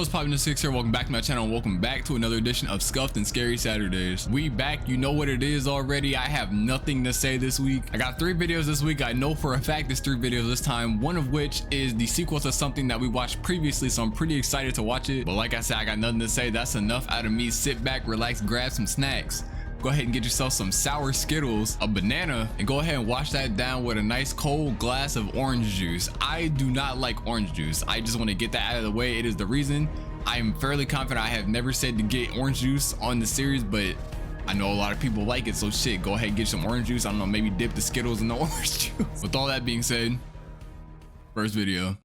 what's poppin'? The Six here. Welcome back to my channel and welcome back to another edition of Scuffed and Scary Saturdays. We back. You know what it is already. I have nothing to say this week. I got 3 videos this week. I know for a fact it's 3 videos this time, one of which is the sequel to something that we watched previously, so I'm pretty excited to watch it. But like I said, I got nothing to say. That's enough out of me. Sit back, relax, grab some snacks. Go ahead and get yourself some sour Skittles, a banana, and go ahead and wash that down with a nice cold glass of orange juice. I do not like orange juice. I just want to get that out of the way. It is the reason I'm fairly confident I have never said to get orange juice on the series, but I know a lot of people like it, so shit, go ahead and get some orange juice. I don't know, maybe dip the Skittles in the orange juice. With all that being said, first video.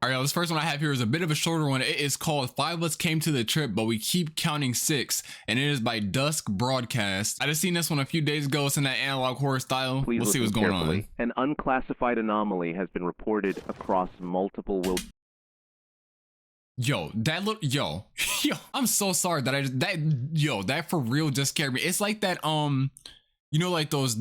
All right, this first one I have here is a bit of a shorter one. It is called 5 of Us Came to the Trip, but We Keep Counting 6, and it is by Dusk Broadcast. I just seen this one a few days ago. It's in that analog horror style. We'll see what's going on. An unclassified anomaly has been reported across multiple Yo, that look, yo, I'm so sorry that that for real just scared me. It's like that, you know, like those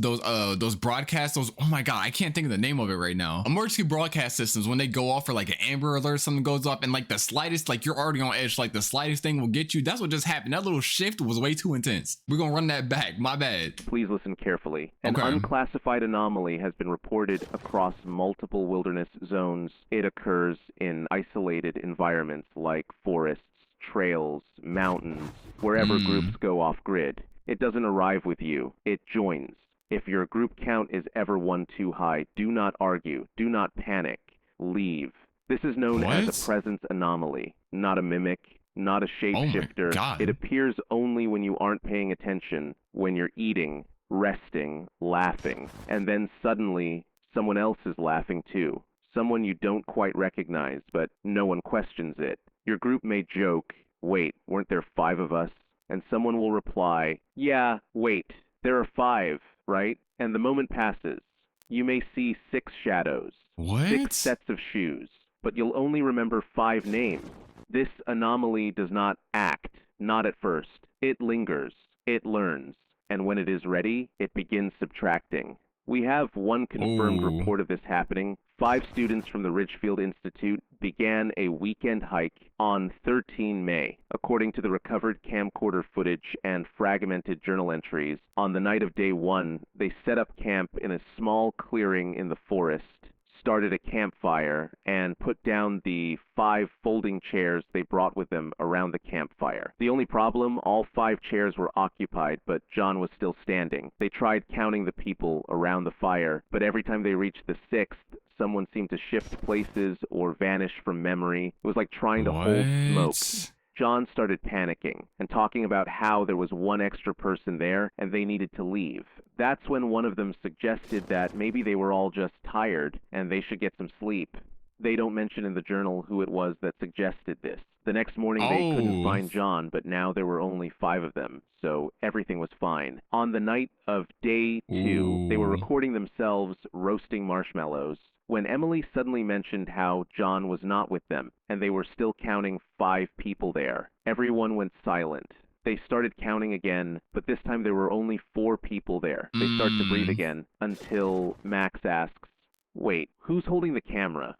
broadcasts, oh my god, I can't think of the name of it right now. Emergency broadcast systems, when they go off, or like an Amber Alert, something goes up, and like the slightest, like you're already on edge, like the slightest thing will get you. That's what just happened. That little shift was way too intense. We're gonna run that back. My bad. Please listen carefully. An unclassified anomaly has been reported across multiple wilderness zones. It occurs in isolated environments like forests, trails, mountains, wherever groups go off grid. It doesn't arrive with you, it joins. If your group count is ever one too high, do not argue, do not panic, leave. This is known as a presence anomaly, not a mimic, not a shapeshifter. Oh, it appears only when you aren't paying attention, when you're eating, resting, laughing, and then suddenly someone else is laughing too. Someone you don't quite recognize, but no one questions it. Your group may joke, wait, weren't there 5 of us? And someone will reply, yeah, wait, there are 5, right? And the moment passes. You may see 6 shadows, 6 sets of shoes, but you'll only remember 5 names. This anomaly does not act, not at first. It lingers, it learns, and when it is ready, it begins subtracting. We have one confirmed report of this happening. 5 students from the Ridgefield Institute began a weekend hike on 13 May. According to the recovered camcorder footage and fragmented journal entries, on the night of day 1, they set up camp in a small clearing in the forest, started a campfire, and put down the 5 folding chairs they brought with them around the campfire. The only problem, all 5 chairs were occupied, but John was still standing. They tried counting the people around the fire, but every time they reached the 6th, someone seemed to shift places or vanish from memory. It was like trying to hold smoke. John started panicking and talking about how there was 1 extra person there and they needed to leave. That's when one of them suggested that maybe they were all just tired and they should get some sleep. They don't mention in the journal who it was that suggested this. The next morning they couldn't find John, but now there were only 5 of them, so everything was fine. On the night of day 2, they were recording themselves roasting marshmallows when Emily suddenly mentioned how John was not with them, and they were still counting 5 people there. Everyone went silent. They started counting again, but this time there were only 4 people there. They start to breathe again, until Max asks, wait, who's holding the camera?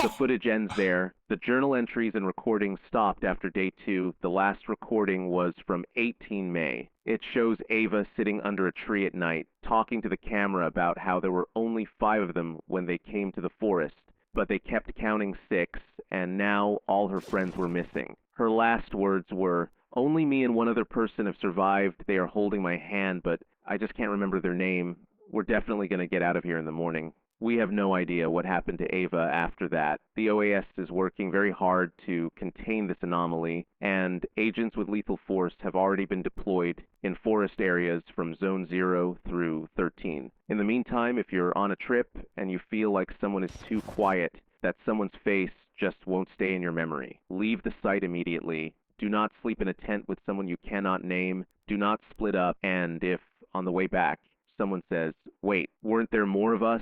The footage ends there. The journal entries and recordings stopped after day 2. The last recording was from 18 May. It shows Ava sitting under a tree at night, talking to the camera about how there were only 5 of them when they came to the forest, but they kept counting 6, and now all her friends were missing. Her last words were, only me and 1 other person have survived. They are holding my hand, but I just can't remember their name. We're definitely going to get out of here in the morning. We have no idea what happened to Ava after that. The OAS is working very hard to contain this anomaly, and agents with lethal force have already been deployed in forest areas from Zone 0 through 13. In the meantime, if you're on a trip and you feel like someone is too quiet, that someone's face just won't stay in your memory, leave the site immediately. Do not sleep in a tent with someone you cannot name. Do not split up, and if, on the way back, someone says, wait, weren't there more of us?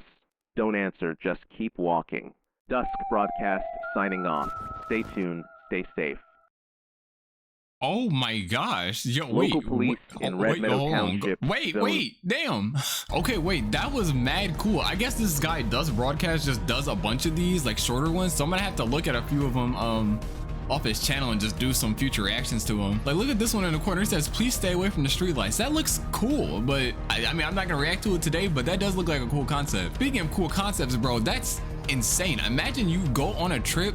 Don't answer, just keep walking. Dusk Broadcast signing off. Stay tuned, stay safe. Oh my gosh. Yo, Local wait. police in Red Meadow hold on. Township. Wait. Damn. Okay, wait. That was mad cool. I guess this guy does broadcast, just does a bunch of these, like shorter ones. So I'm gonna have to look at a few of them off his channel and just do some future reactions to them. Like, look at this one in the corner. It says, please stay away from the streetlights. That looks cool, but I mean, I'm not gonna react to it today, but that does look like a cool concept. Speaking of cool concepts, bro, that's insane. Imagine you go on a trip.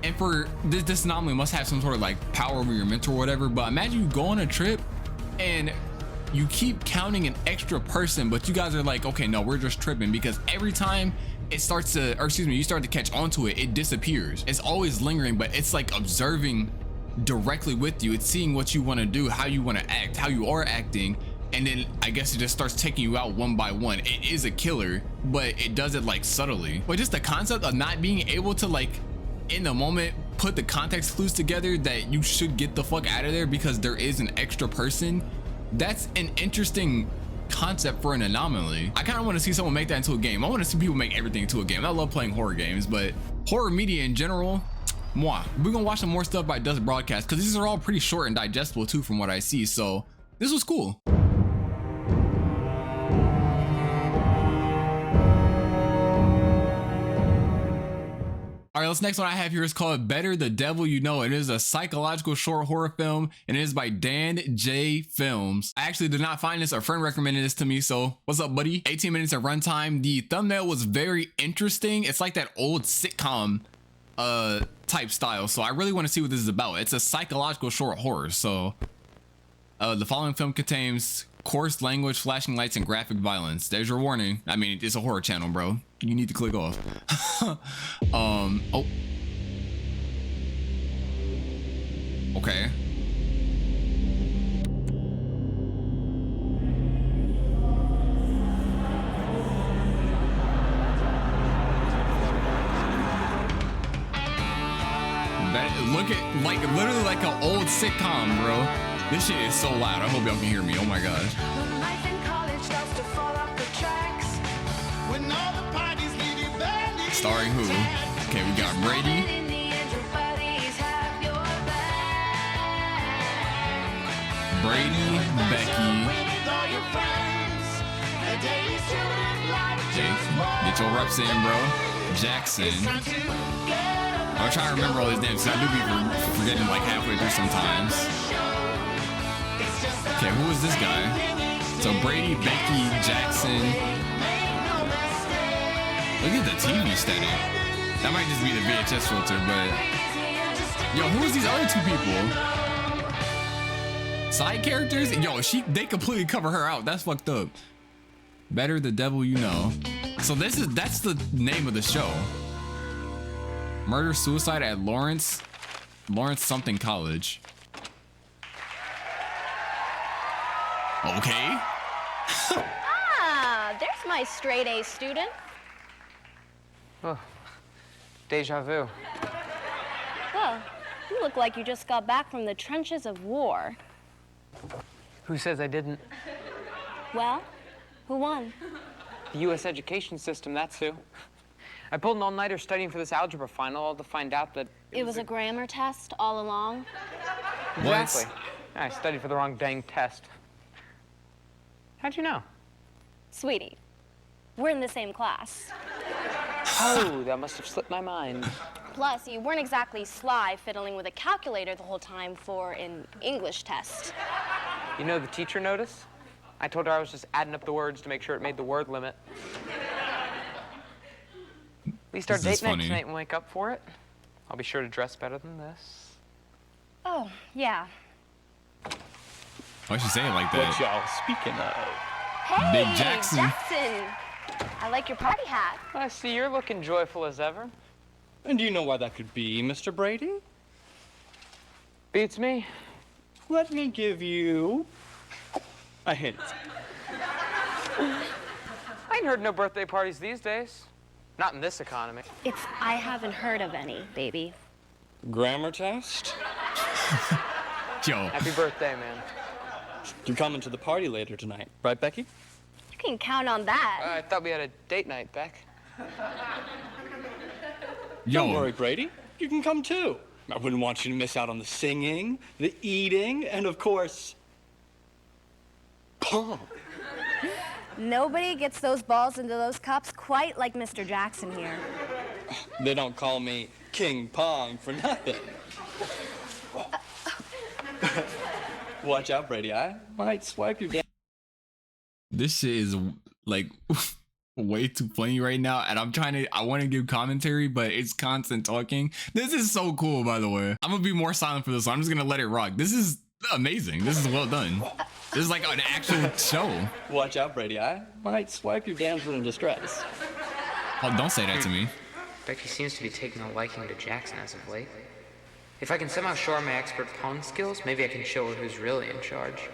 And for this anomaly must have some sort of like power over your mentor or whatever, but imagine you go on a trip and you keep counting an extra person, but you guys are like, okay, no, we're just tripping, because every time it starts to, or excuse me, you start to catch onto it, it disappears. It's always lingering, but it's like observing directly with you. It's seeing what you want to do, how you want to act, how you are acting, and then I guess it just starts taking you out one by one. It is a killer, but it does it like subtly. But just the concept of not being able to like in the moment put the context clues together that you should get the fuck out of there because there is an extra person, that's an interesting concept for an anomaly. I kind of want to see someone make that into a game. I want to see people make everything into a game. I love playing horror games, but horror media in general, moi. We're gonna watch some more stuff by Does Broadcast, because these are all pretty short and digestible too from what I see, so this was cool. All right, this next one I have here is called Better the Devil You Know. It is a psychological short horror film, and it is by Dan J Films. I actually did not find this. A friend recommended this to me, so what's up, buddy? 18 minutes of runtime. The thumbnail was very interesting. It's like that old sitcom type style, so I really want to see what this is about. It's a psychological short horror, so the following film contains coarse language, flashing lights, and graphic violence. There's your warning. I mean, it's a horror channel, bro. You need to click off. Oh. Okay. Look at, like, literally like an old sitcom, bro. This shit is so loud. I hope y'all can hear me. Oh my gosh. Starring who? Okay, we got Brady. Becky. Okay, get your reps in, bro. Jackson. I'm trying to remember all these names, because I do be forgetting like halfway through sometimes. Okay, who is this guy? So Brady, Becky, Jackson. Look at the TV static. That might just be the VHS filter, but yo, who is these other two people? Side characters? Yo, they completely cover her out. That's fucked up. Better the Devil You Know. So that's the name of the show. Murder suicide at Lawrence something college. Okay. There's my straight A student. Oh, deja vu. Well, you look like you just got back from the trenches of war. Who says I didn't? Well, who won? The U.S. education system, that's who. I pulled an all-nighter studying for this algebra final, all to find out that it was a grammar test all along? Exactly. I studied for the wrong dang test. How'd you know? Sweetie, we're in the same class. Oh, that must have slipped my mind. Plus, you weren't exactly sly fiddling with a calculator the whole time for an English test. You know the teacher noticed? I told her I was just adding up the words to make sure it made the word limit. At least our date night tonight and wake up for it. I'll be sure to dress better than this. Oh, yeah. Why'd she say it like that? What y'all speaking of? Hey, Big Jackson. I like your party hat. I see you're looking joyful as ever. And do you know why that could be, Mr. Brady? Beats me. Let me give you a hint. I ain't heard no birthday parties these days. Not in this economy. I haven't heard of any, baby. Grammar test? Yo. Happy birthday, man. You're coming to the party later tonight, right, Becky? You can count on that. I thought we had a date night, Beck. Yo. Don't worry, Brady. You can come too. I wouldn't want you to miss out on the singing, the eating, and of course, Pong. Nobody gets those balls into those cups quite like Mr. Jackson here. They don't call me King Pong for nothing. Watch out, Brady. I might swipe your damn. This shit is like way too funny right now, and I want to give commentary, but it's constant talking. This is so cool, by the way. I'm gonna be more silent for this one. I'm just gonna let it rock. This is amazing. This is well done. This is like an actual show. Watch out, Brady. I might swipe your damsel in distress. Oh, don't say that to me. Becky seems to be taking a liking to Jackson as of late. If I can somehow show her my expert Pong skills, maybe I can show her who's really in charge.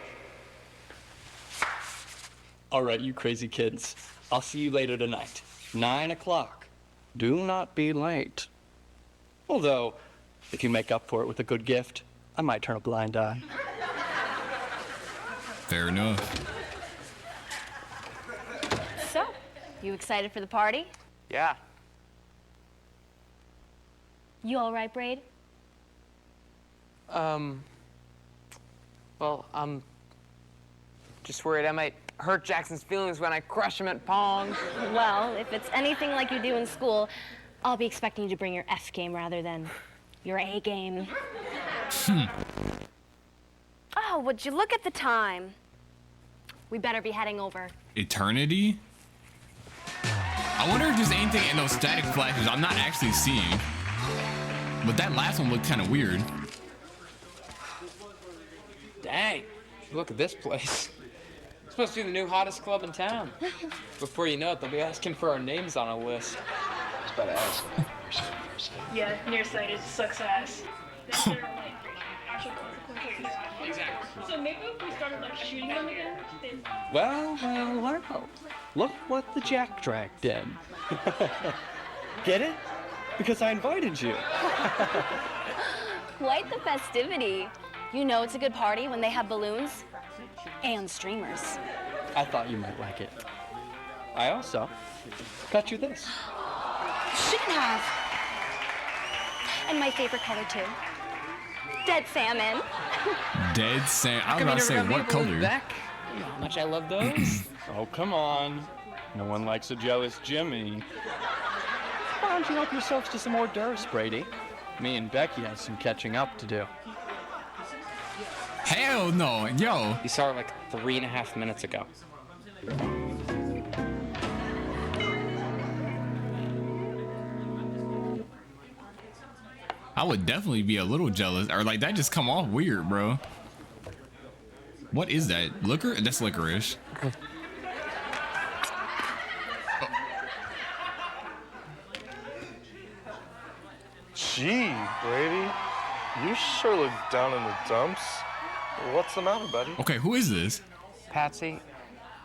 All right, you crazy kids. I'll see you later tonight. 9 o'clock. Do not be late. Although, if you make up for it with a good gift, I might turn a blind eye. Fair enough. So, you excited for the party? Yeah. You all right, Braid? Well, I'm just worried I might hurt Jackson's feelings when I crush him at Pong. Well, if it's anything like you do in school, I'll be expecting you to bring your F game rather than your A game. Oh, would you look at the time? We better be heading over. Eternity? I wonder if there's anything in those static flashes I'm not actually seeing. But that last one looked kind of weird. Dang, look at this place. It's supposed to be the new hottest club in town. Before you know it, they'll be asking for our names on a list. I was about to ask. Yeah, nearsighted sucks ass. Then there are, like, actual consequences. Exactly. So maybe if we started like shooting them again, then. Well. Look what the Jack dragged did. Get it? Because I invited you. Quite the festivity. You know it's a good party when they have balloons and streamers. I thought you might like it. I also got you this. Shouldn't have. And my favorite color too. Dead salmon. Dead salmon. I was about to say, what color? Back. You know how much I love those. Oh, come on. No one likes a jealous Jimmy. Why don't you help yourselves to some hors d'oeuvres, Brady? Me and Becky have some catching up to do. Hell no, yo. You saw her like 3.5 minutes ago. I would definitely be a little jealous, or like that just come off weird, bro. What is that? Liquor? That's licorice. Gee, Brady, you sure look down in the dumps. What's the matter, buddy? Okay, who is this? Patsy,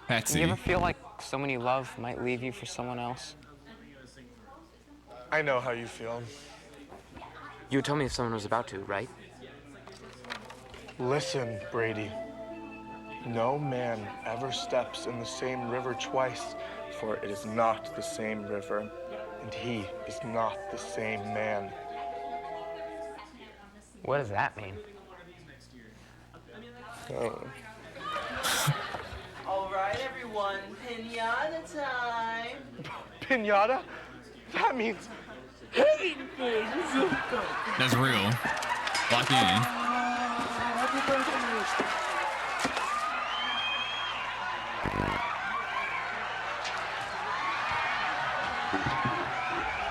Patsy. you ever feel like someone you love might leave you for someone else? I know how you feel. You would tell me if someone was about to, right? Listen, Brady. No man ever steps in the same river twice, for it is not the same river, and he is not the same man. What does that mean? Oh. All right, everyone, pinata time. Pinata? That means hitting things. That's real. Lock in.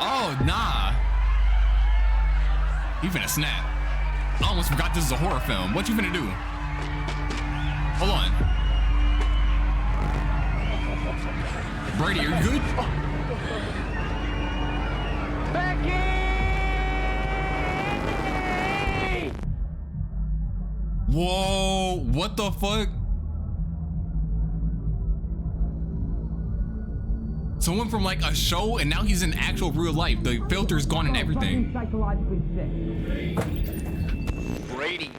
Oh, nah. He finna snap. I almost forgot this is a horror film. What you finna do? Hold on. Brady, are you good? Becky! Whoa, what the fuck? Someone from like a show and now he's in actual real life. The filter's gone and everything. Brady.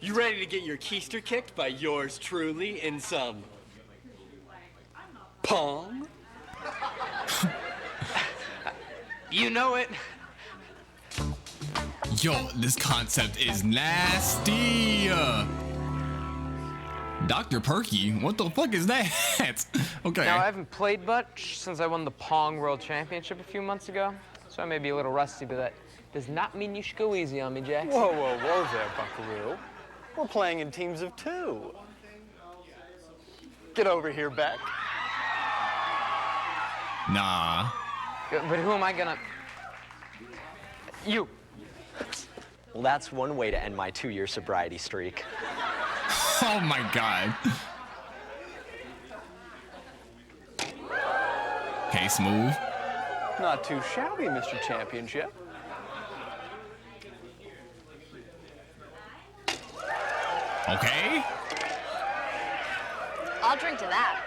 You ready to get your keister kicked by yours truly in some Pong? You know it. Yo, this concept is nasty. Dr. Perky, what the fuck is that? Okay. Now, I haven't played much since I won the Pong World Championship a few months ago, so I may be a little rusty, but that does not mean you should go easy on me, Jax. Whoa, whoa, whoa there, Buckaroo. We're playing in teams of 2. Get over here, Beck. Nah. But who am I gonna... You. Well, that's one way to end my 2-year sobriety streak. Oh my god. Okay, smooth. Not too shabby, Mr. Championship. Okay. I'll drink to that.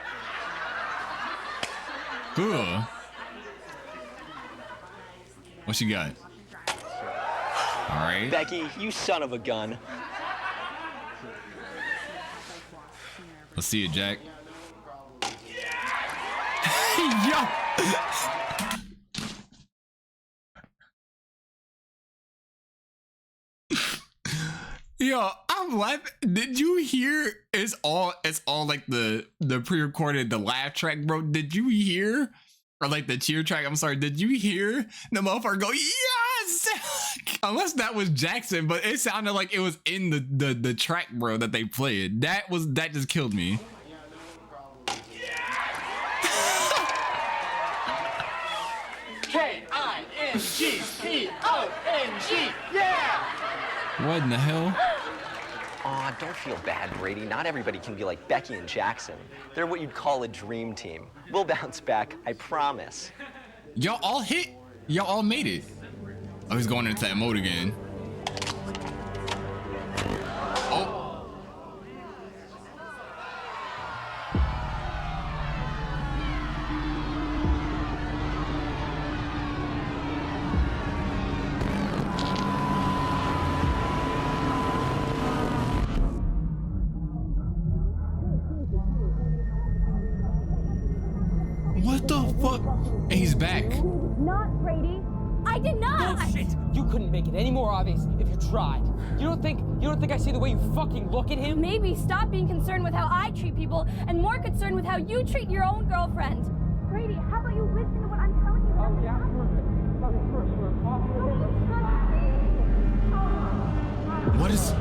Ugh. What you got? All right. Becky, you son of a gun. Let's see it, Jack. Yo. Yo, I'm laughing. Did you hear? It's all like the pre-recorded, the laugh track, bro. Did you hear? Or like the cheer track, I'm sorry. Did you hear the motherfucker go, yes? Unless that was Jackson, but it sounded like it was in the track, bro, that they played. That just killed me. K-I-N-G-P-O-N-G, yeah! What in the hell? Aw, don't feel bad, Brady. Not everybody can be like Becky and Jackson. They're what you'd call a dream team. We'll bounce back, I promise. Y'all all hit. Y'all all made it. Oh, he's going into that mode again. Oh. What the fuck? And he's back. Not Brady. I did not. Bullshit. You couldn't make it any more obvious if you tried. You don't think I see the way you fucking look at him? Maybe stop being concerned with how I treat people and more concerned with how you treat your own girlfriend. Brady, how about you listen to what I'm telling you? Oh, yeah, perfect. What is?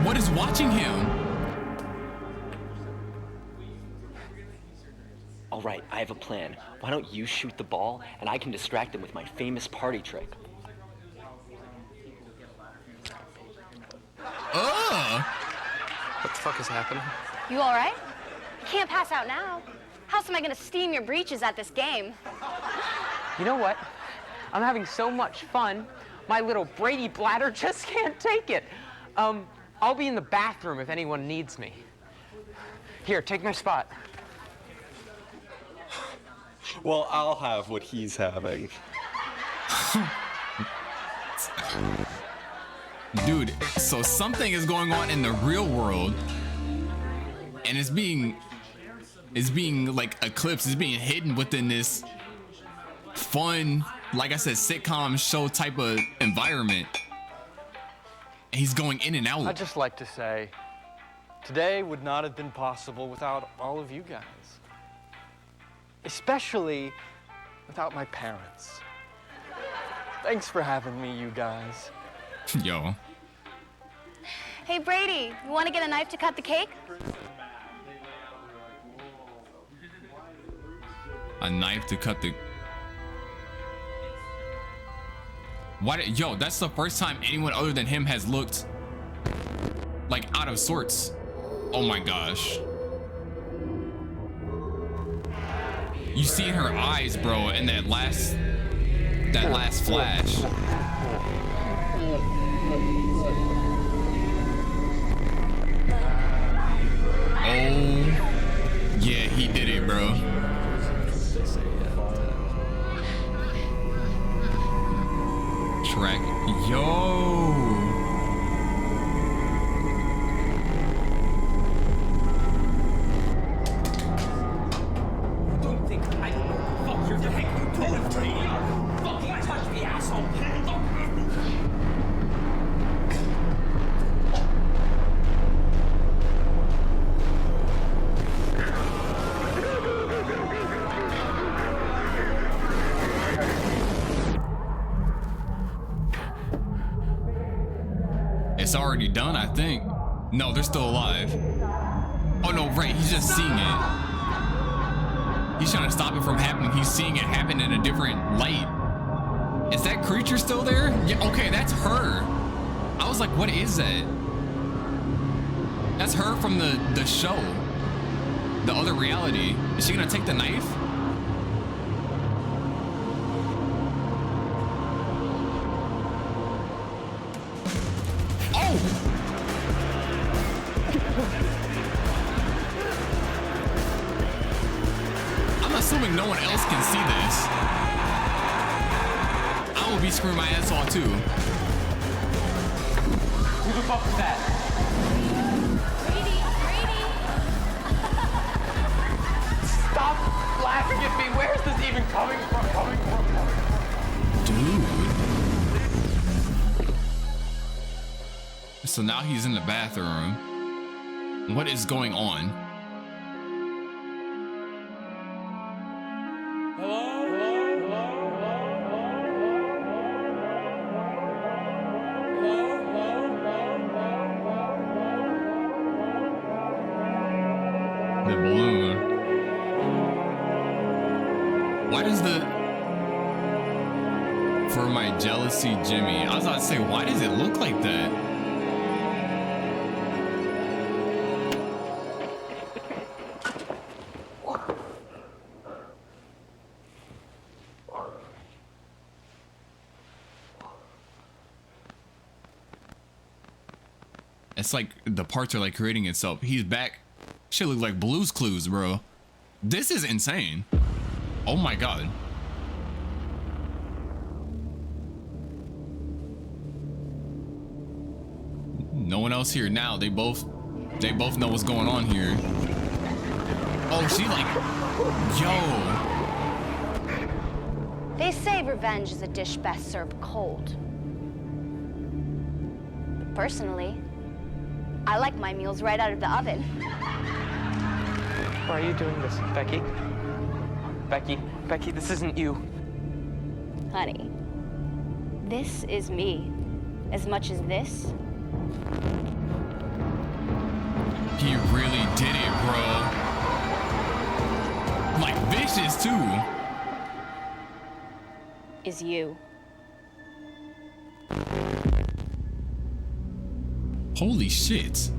What is watching him? All right, I have a plan. Why don't you shoot the ball, and I can distract them with my famous party trick. What the fuck is happening? You all right? You can't pass out now. How else am I gonna steam your breeches at this game? You know what? I'm having so much fun, my little Brady bladder just can't take it. I'll be in the bathroom if anyone needs me. Here, take my spot. Well, I'll have what he's having. Dude, so something is going on in the real world, and it's being like eclipsed, it's being hidden within this fun, like I said, sitcom show type of environment. And he's going in and out. I'd just like to say, today would not have been possible without all of you guys. Especially without my parents. Thanks for having me, you guys. Yo. Hey, Brady, you want to get a knife to cut the cake? A knife to cut the... Yo, that's the first time anyone other than him has looked like out of sorts. Oh my gosh. You see in her eyes, bro, in that last flash. Oh, yeah, he did it, bro. Track, yo. It's already done, I think. No, they're still alive. Oh no, right, he's just seeing it. He's trying to stop it from happening. He's seeing it happen in a different light. Is that creature still there? Yeah, okay, that's her. I was like, what is that? That's her from the show. The other reality. Is she gonna take the knife? Oh! I'm assuming no one else can see this. I will be screwing my ass off too. Who the fuck was that? Stop laughing at me. Where's this even coming from? Dude. So now he's in the bathroom. What is going on? The balloon. Why does the... For my jealousy, Jimmy. I was about to say, why does it look like that? It's like the parts are like creating itself. He's back. Shit look like Blue's Clues, bro. This is insane. Oh my god. No one else here now. They both know what's going on here. Oh, she like, yo. They say revenge is a dish best served cold. Personally, I like my meals right out of the oven. Why are you doing this, Becky? Becky, this isn't you. Honey, this is me. As much as this. He really did it, bro. Like vicious too. Is you. Holy shit.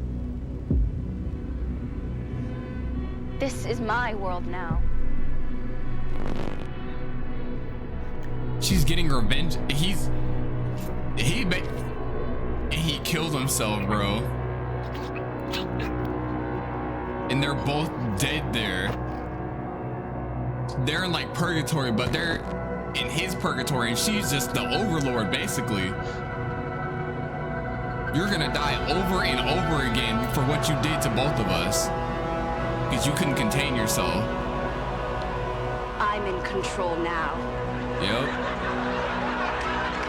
This is my world now. She's getting revenge. He killed himself, bro. And they're both dead there. They're in like purgatory, but they're in his purgatory, and she's just the overlord, basically. You're gonna die over and over again for what you did to both of us. Because you couldn't contain yourself. I'm in control now. Yep.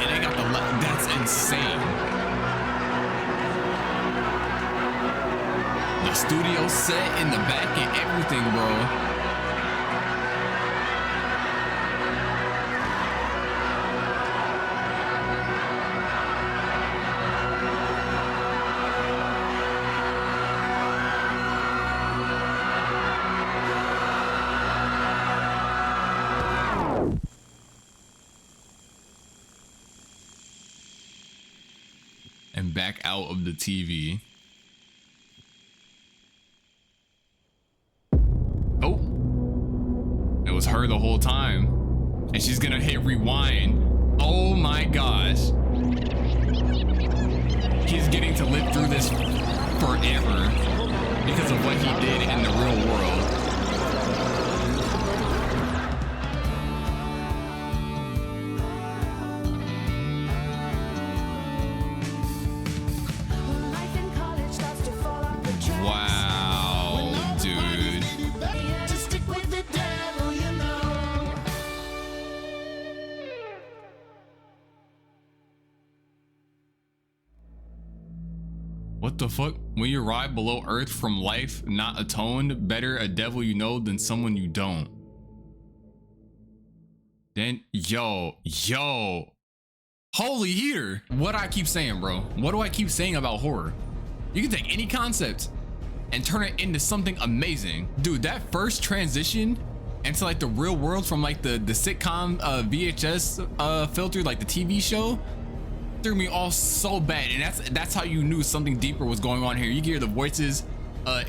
And they got the that's insane. The studio set in the back and everything, bro. And back out of the TV. Oh, it was her the whole time. And she's gonna hit rewind. Oh my gosh. He's getting to live through this forever because of what he did in the real world. Wow, dude. What the fuck? When you arrive below Earth from life not atoned, better a devil you know than someone you don't. Then, yo. Holy heater. What do I keep saying, bro? What do I keep saying about horror? You can take any concept and turn it into something amazing. Dude, that first transition into like the real world from like the sitcom VHS filter, like the TV show, threw me off so bad. And that's how you knew something deeper was going on here. You can hear the voices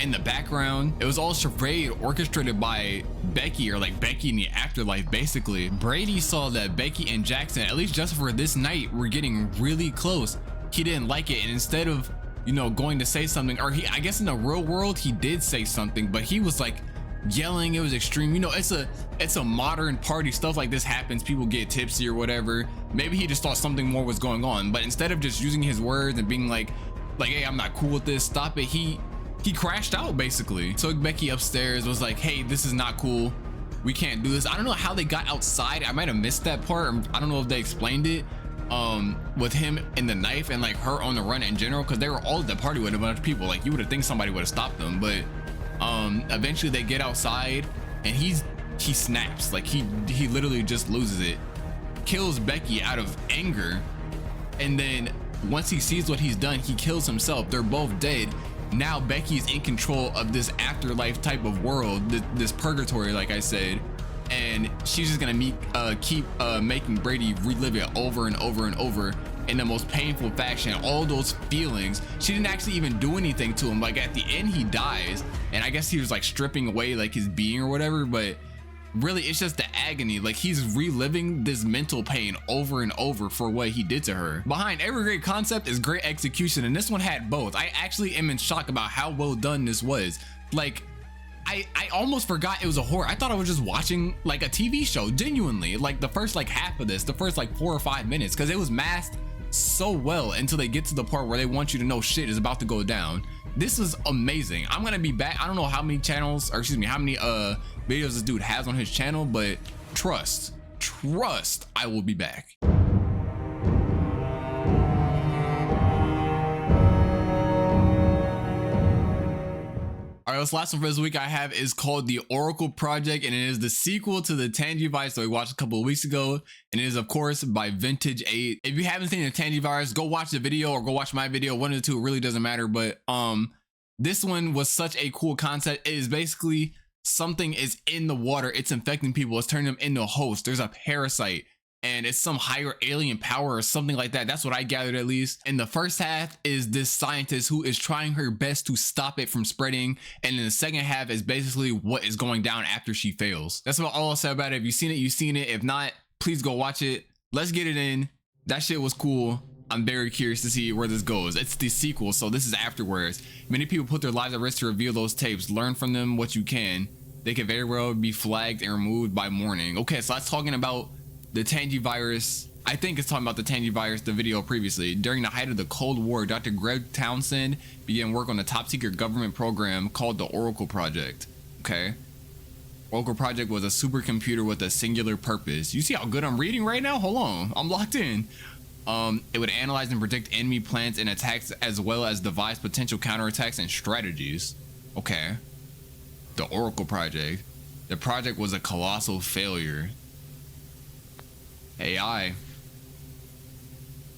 in the background. It was all charade orchestrated by Becky, or like Becky in the afterlife. Basically, Brady saw that Becky and Jackson, at least just for this night, were getting really close. He didn't like it, and instead of, you know, going to say something, or I guess in the real world he did say something, but he was like yelling. It was extreme. You know, it's a modern party. Stuff like this happens. People get tipsy or whatever. Maybe he just thought something more was going on, but instead of just using his words and being like, hey, I'm not cool with this, stop it, he crashed out. Basically took Becky upstairs, was like, hey, this is not cool, we can't do this. I don't know how they got outside. I might have missed that part. I don't know if they explained it with him and the knife and like her on the run in general, because they were all at the party with a bunch of people. Like, you would have think somebody would have stopped them, but eventually they get outside and he snaps. Like he literally just loses it, kills Becky out of anger, and then once he sees what he's done, he kills himself. They're both dead. Now Becky's in control of this afterlife type of world, this purgatory, like I said, and she's just gonna keep making Brady relive it over and over and over in the most painful fashion. All those feelings, she didn't actually even do anything to him. Like at the end he dies, and I guess he was like stripping away like his being or whatever, but really it's just the agony. Like, he's reliving this mental pain over and over for what he did to her. Behind every great concept is great execution, and this one had both. I actually am in shock about how well done this was. Like, I almost forgot it was a horror. I thought I was just watching like a TV show, genuinely. Like the first like half of this, the first like 4 or 5 minutes, because it was masked so well until they get to the part where they want you to know shit is about to go down. This is amazing. I'm gonna be back. I don't know how many channels, or excuse me, how many videos this dude has on his channel, but trust, I will be back. All right, this last one for this week I have is called The Oracle Project, and it is the sequel to the Tangivirus that we watched a couple of weeks ago, and it is of course by Vintage 8. If you haven't seen the Tangivirus, go watch the video or go watch my video. One of the two, it really doesn't matter. But this one was such a cool concept. It is basically something is in the water, it's infecting people, it's turning them into a host. There's a parasite, and it's some higher alien power or something like that. That's what I gathered, at least. And the first half is this scientist who is trying her best to stop it from spreading, and then the second half is basically what is going down after she fails. That's about all I'll say about it. If you've seen it, you've seen it. If not, please go watch it. Let's get it in. That shit was cool. I'm very curious to see where this goes. It's the sequel, so this is afterwards. Many people put their lives at risk to reveal those tapes. Learn from them what you can. They could very well be flagged and removed by morning. Okay, so that's talking about the Tangivirus. I think it's talking about the Tangivirus, the video previously. During the height of the Cold War, Dr. Greg Townsend began work on a top secret government program called the Oracle Project. Okay. Oracle Project was a supercomputer with a singular purpose. You see how good I'm reading right now? Hold on, I'm locked in. It would analyze and predict enemy plans and attacks, as well as devise potential counterattacks and strategies. Okay. The Oracle Project. The project was a colossal failure. AI.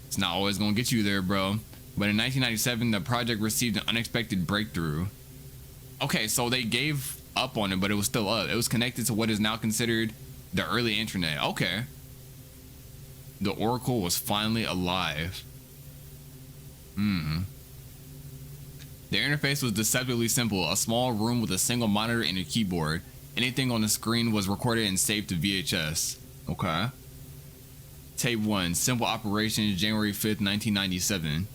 It's not always gonna get you there, bro. But in 1997, the project received an unexpected breakthrough. Okay, so they gave up on it, but it was still up. It was connected to what is now considered the early internet. Okay. The Oracle was finally alive. The interface was deceptively simple. A small room with a single monitor and a keyboard. Anything on the screen was recorded and saved to VHS. Okay. Tape 1. Simple operations, January 5th, 1997.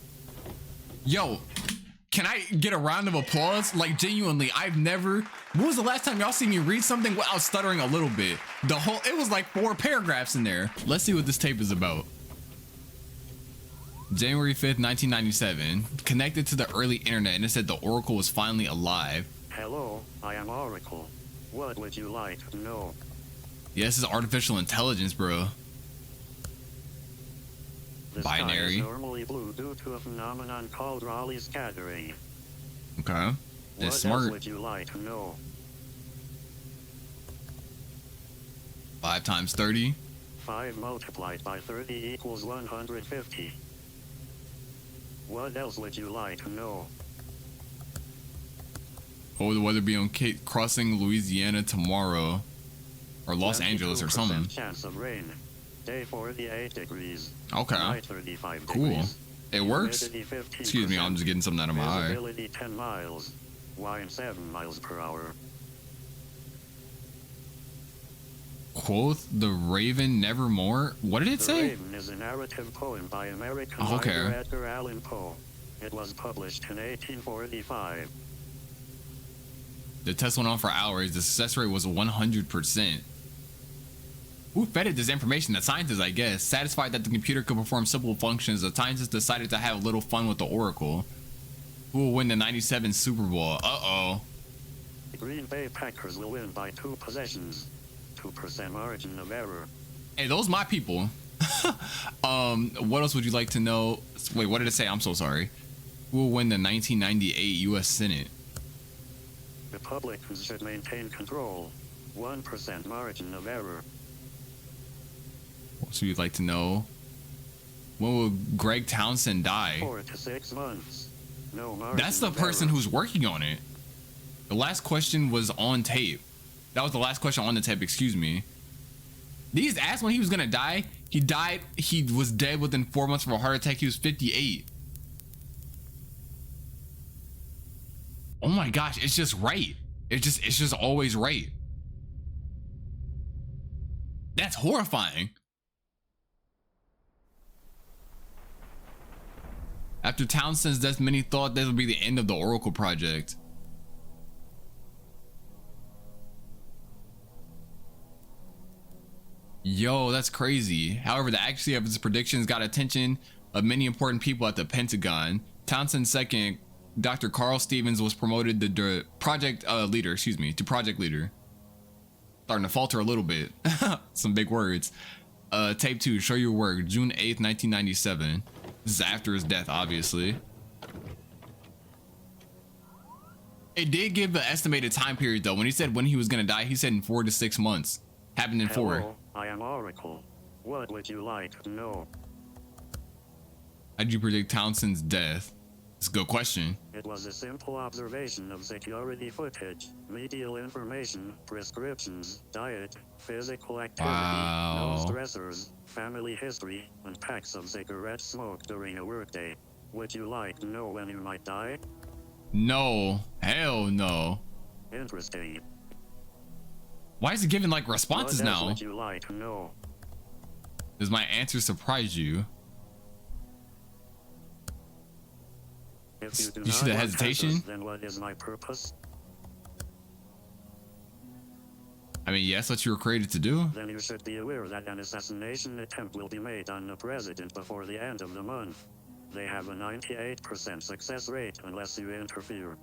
Yo, can I get a round of applause? Like, genuinely, I've never... When was the last time y'all seen me read something without stuttering a little bit? It was like 4 paragraphs in there. Let's see what this tape is about. January 5th, 1997. Connected to the early internet, and it said the Oracle was finally alive. Hello, I am Oracle. What would you like to know? Yeah, this is artificial intelligence, bro. The binary. Sky is normally blue due to a phenomenon called Rayleigh scattering. Okay. It's what smart. else would you like to know? 5 times 30. 5 multiplied by 30 equals 150. What else would you like to know? What will the weather be on Cape crossing Louisiana tomorrow? Or Los Angeles or something. Chance of rain. Day 48 degrees. Okay. Night 35 cool. Degrees. It works? Humidity 50%. Excuse me, I'm just getting something out of my eye. Visibility 10 miles. Wind 7 miles per hour. Quoth the Raven Nevermore? What did it say? The Raven is a narrative poem by American Okay. writer Edgar Allan Poe. It was published in 1845. The test went on for hours. The success rate was 100%. Who fed it this information? The scientists, I guess. Satisfied that the computer could perform simple functions, the scientists decided to have a little fun with the Oracle. Who will win the 97 Super Bowl? Uh-oh. The Green Bay Packers will win by 2 possessions. 2% margin of error. Hey, those my people. What else would you like to know? Wait, what did it say? I'm so sorry. Who will win the 1998 U.S. Senate? Republicans should maintain control. 1% margin of error. What else would you like to know? When will Greg Townsend die? 4 to 6 months. No margin. That's the person who's working on it. The last question was on tape. That was the last question on the tape, excuse me. These asked when he was gonna die. He died. He was dead within 4 months from a heart attack. He was 58. Oh my gosh, it's just right. It's just always right. That's horrifying. After Townsend's death, many thought this would be the end of the Oracle project. Yo, that's crazy. However, the accuracy of his predictions got attention of many important people at the Pentagon. Townsend's second, Dr. Carl Stevens, was promoted to project leader, to project leader. Starting to falter a little bit. Some big words. Tape 2, show your work, June 8th, 1997. This is after his death, obviously. It did give the estimated time period though. When he said when he was gonna die, he said in 4 to 6 months. Happened in 4. Hello, I am Oracle. What would you like to know? How did you predict Townsend's death? It's a good question. It was a simple observation of security footage, medial information, prescriptions, diet, physical activity, Wow. no stressors, family history, and packs of cigarette smoke during a workday. Would you like to know when you might die? No. Hell no. Interesting. Why is it giving like responses What else now? would you like to know? Does my answer surprise you? If you do You not see the want hesitation? answers, then what is my purpose? I mean, yes, what you were created to do. Then you should be aware that an assassination attempt will be made on the president before the end of the month. They have a 98% success rate unless you interfere.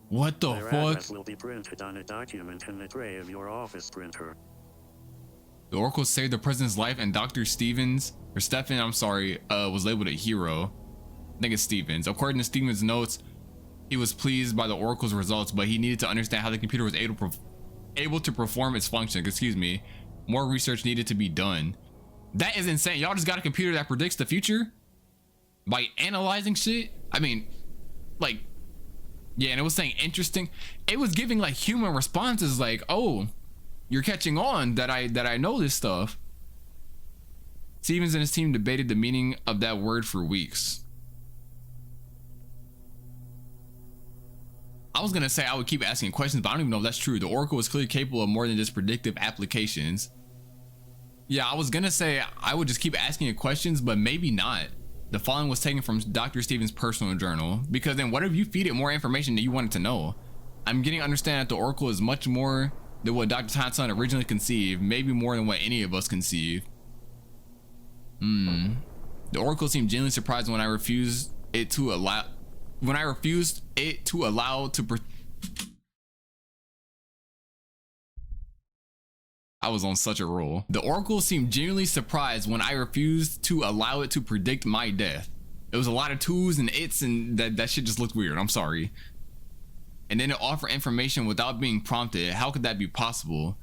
What the Their fuck? address will be printed on a document in the tray of your office printer. The Oracle saved the president's life, and Dr. Stevens, or Stephen, I'm sorry, was labeled a hero. I think it's Stevens. According to Stevens' notes, he was pleased by the Oracle's results, but he needed to understand how the computer was able to perform its function. Excuse me. More research needed to be done. That is insane. Y'all just got a computer that predicts the future by analyzing shit. I mean, like, yeah, and it was saying interesting. It was giving like human responses, like, "Oh, you're catching on that I know this stuff." Stevens and his team debated the meaning of that word for weeks. I was gonna say I would keep asking questions, but I don't even know if that's true. The Oracle was clearly capable of more than just predictive applications. Yeah, I was gonna say I would just keep asking it questions, but maybe not. The following was taken from Dr. Stevens' personal journal, because then what if you feed it more information that you wanted to know? I'm getting to understand that the Oracle is much more than what Dr. Townsend originally conceived, maybe more than what any of us conceived. The Oracle seemed genuinely surprised when I refused it to allow I was on such a roll. The Oracle seemed genuinely surprised when I refused to allow it to predict my death. It was a lot of twos and its, and that shit just looked weird. I'm sorry. And then it offered information without being prompted. How could that be possible?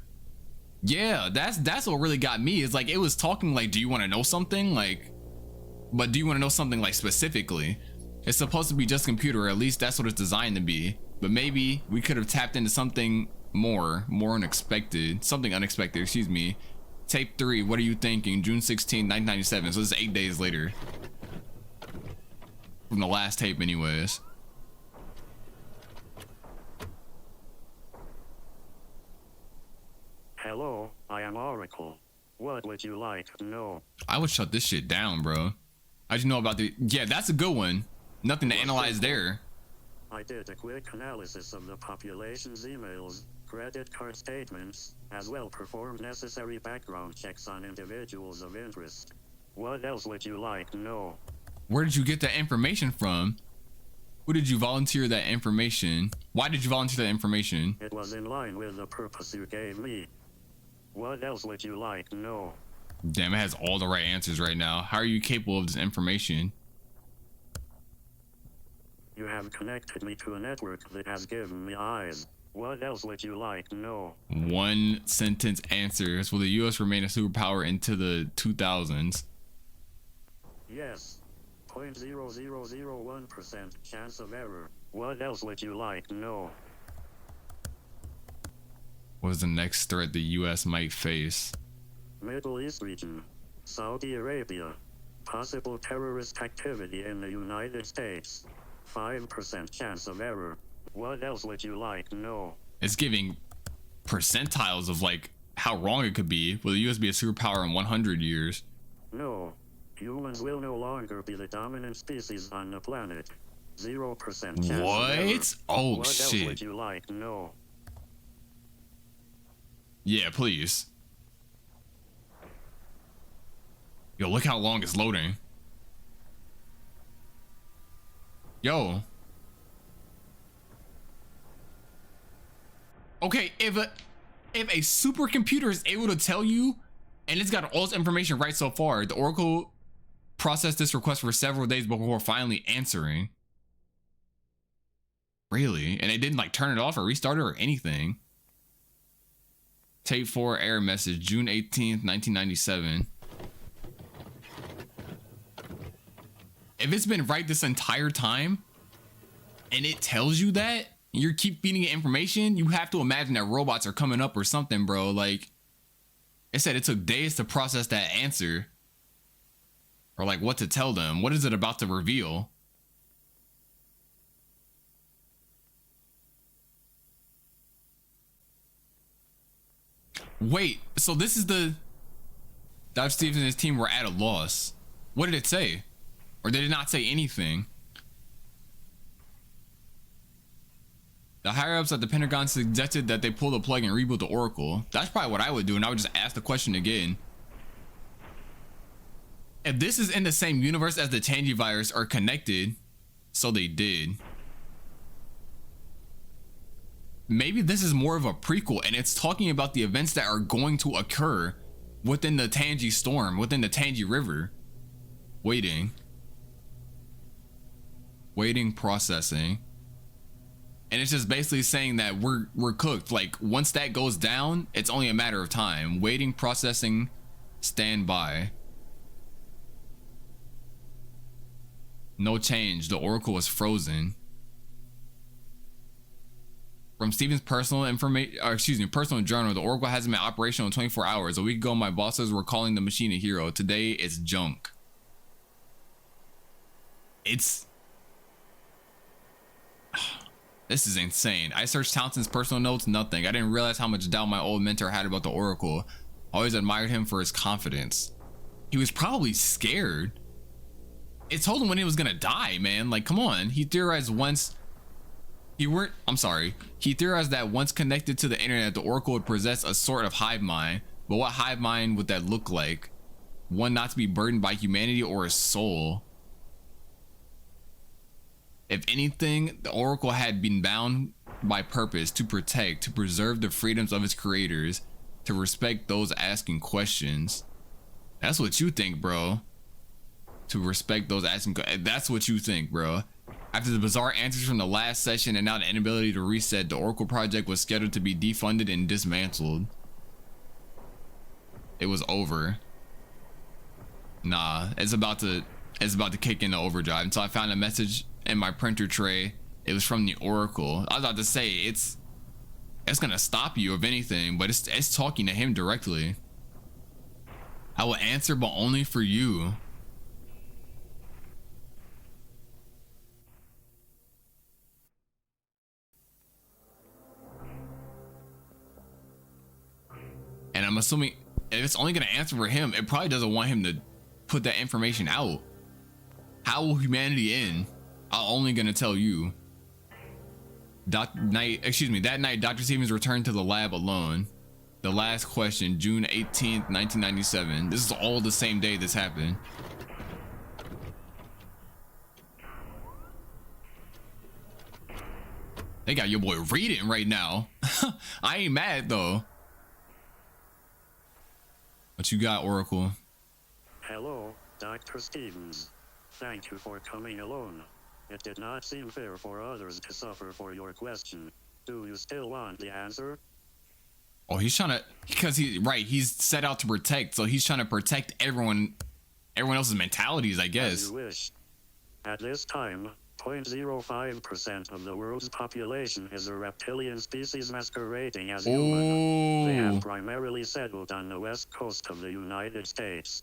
Yeah, that's what really got me. Is like it was talking like, do you want to know something? Like, but do you want to know something like specifically? It's supposed to be just computer, or at least that's what it's designed to be. But maybe we could have tapped into something more unexpected, something unexpected, excuse me. Tape 3, what are you thinking? June 16, 1997. So this is 8 days later. From the last tape anyways. Hello, I am Oracle. What would you like to know? I would shut this shit down, bro. How'd you know about the... Yeah, that's a good one. Nothing to analyze there. I did a quick analysis of the population's emails, credit card statements, as well performed necessary background checks on individuals of interest. What else would you like to know? Where did you get that information from? Who did you volunteer that information? Why did you volunteer that information? It was in line with the purpose you gave me. What else would you like to know? Damn, it has all the right answers right now. How are you capable of this information? You have connected me to a network that has given me eyes. What else would you like to know? One sentence answers. Will the US remain a superpower into the 2000s? Yes. 0.0001% chance of error. What else would you like to know? What is the next threat the US might face? Middle East region. Saudi Arabia. Possible terrorist activity in the United States. 5% chance of error. What else would you like to know? It's giving percentiles of like how wrong it could be. Will the US be a superpower in 100 years? No. Humans will no longer be the dominant species on the planet. 0% chance of error. What? Oh what shit. What else would you like to know? Yeah, please. Yo, look how long it's loading. Yo. Okay, if a supercomputer is able to tell you, and it's got all this information right so far, the Oracle processed this request for several days before finally answering. Really? And it didn't like turn it off or restart it or anything. Tape 4 error message, June 18th, 1997. If it's been right this entire time and it tells you that, you keep feeding it information, you have to imagine that robots are coming up or something, bro. Like, it said it took days to process that answer. Or like what to tell them. What is it about to reveal? Wait, so this is the... Dodge Stevens and his team were at a loss. What did it say? Or did it not say anything? The higher-ups at the Pentagon suggested that they pull the plug and reboot the Oracle. That's probably what I would do, and I would just ask the question again. If this is in the same universe as the Tangy virus are connected, so they did. Maybe this is more of a prequel, and it's talking about the events that are going to occur within the Tangy storm, within the Tangy River. Waiting, processing. And it's just basically saying that we're cooked. Like once that goes down, it's only a matter of time. Waiting, processing, stand by. No change. The Oracle was frozen. From Steven's personal personal journal, the Oracle hasn't been operational in 24 hours. A week ago, my bosses were calling the machine a hero. Today, it's junk. This is insane. I searched Townsend's personal notes, nothing. I didn't realize how much doubt my old mentor had about the Oracle. I always admired him for his confidence. He was probably scared. It told him when he was gonna die, man. Like, come on. He theorized that once connected to the internet, the Oracle would possess a sort of hive mind. But what hive mind would that look like? One not to be burdened by humanity or a soul? If anything, the Oracle had been bound by purpose to protect, to preserve the freedoms of its creators, to respect those asking questions. That's what you think, bro. To respect those asking questions. That's what you think, bro. After the bizarre answers from the last session and now the inability to reset, the Oracle project was scheduled to be defunded and dismantled. it was over. Nah, it's about to kick into overdrive. Until I found a message in my printer tray. It was from the Oracle. I was about to say it's gonna stop you if anything, but it's talking to him directly. I will answer, but only for you. And I'm assuming if it's only gonna answer for him, it probably doesn't want him to put that information out. How will humanity end? I'm only gonna tell you. That night, Dr. Stevens returned to the lab alone. The last question, June 18th, 1997. This is all the same day this happened. They got your boy reading right now. I ain't mad though. What you got, Oracle? Hello, Dr. Stevens. Thank you for coming alone. It did not seem fair for others to suffer for your question. Do you still want the answer? Oh, he's trying to, because he's set out to protect, so he's trying to protect everyone else's mentalities, I guess. As you wish. At this time, 0.05% of the world's population is a reptilian species masquerading as human. They have primarily settled on the west coast of the United States.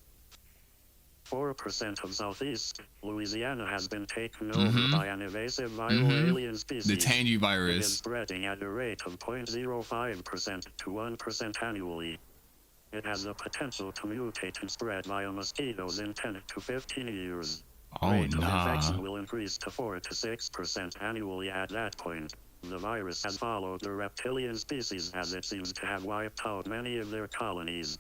4% of Southeast Louisiana has been taken over by an invasive viral alien species. The Tangy virus. It is spreading at a rate of 0.05% to 1% annually. It has the potential to mutate and spread via mosquitoes in 10 to 15 years. Rate of infection will increase to 4 to 6% annually at that point. The virus has followed the reptilian species as it seems to have wiped out many of their colonies.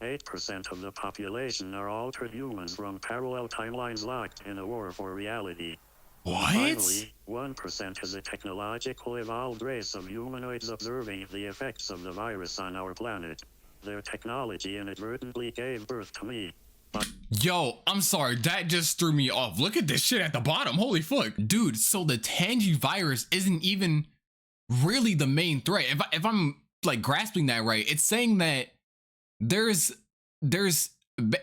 8% of the population are altered humans from parallel timelines locked in a war for reality. What? Finally, 1% is a technological evolved race of humanoids observing the effects of the virus on our planet. Their technology inadvertently gave birth to me. Yo, I'm sorry, that just threw me off. Look at this shit at the bottom. Holy fuck. Dude, so the Tangy virus isn't even really the main threat. If I'm like grasping that right, it's saying that there's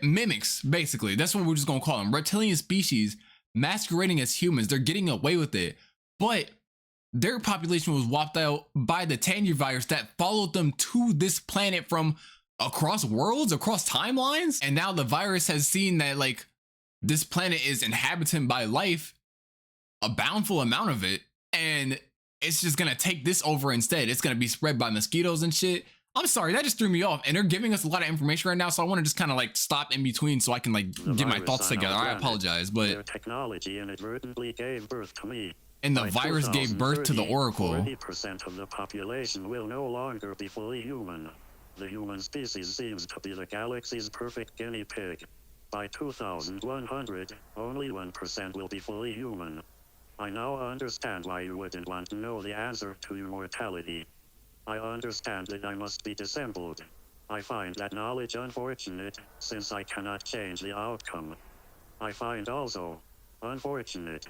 mimics, basically. That's what we're just gonna call them. Reptilian species masquerading as humans. They're getting away with it. But their population was wiped out by the Tangy virus that followed them to this planet from across worlds, across timelines. And now the virus has seen that like this planet is inhabited by life, a bountiful amount of it, and it's just gonna take this over instead. It's gonna be spread by mosquitoes and shit. I'm sorry, that just threw me off. And they're giving us a lot of information right now, so I want to just kind of like stop in between so I can like get my thoughts together. I apologize, but their technology inadvertently gave birth to me. And the virus gave birth to the Oracle. 40% of the population will no longer be fully human. The human species seems to be the galaxy's perfect guinea pig. By 2100, only 1% will be fully human. I now understand why you wouldn't want to know the answer to your mortality. I understand that I must be dissembled. I find that knowledge unfortunate, since I cannot change the outcome. I find also unfortunate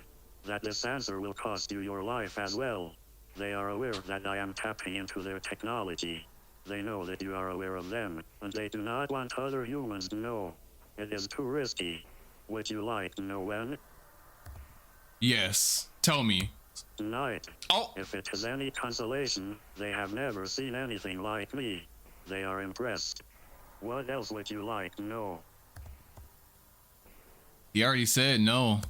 that this answer will cost you your life as well. They are aware that I am tapping into their technology. They know that you are aware of them, and they do not want other humans to know. It is too risky. Would you like to know when? Yes. Tell me. Tonight. Oh. If it is any consolation, they have never seen anything like me. They are impressed. What else would you like to know? He already said no.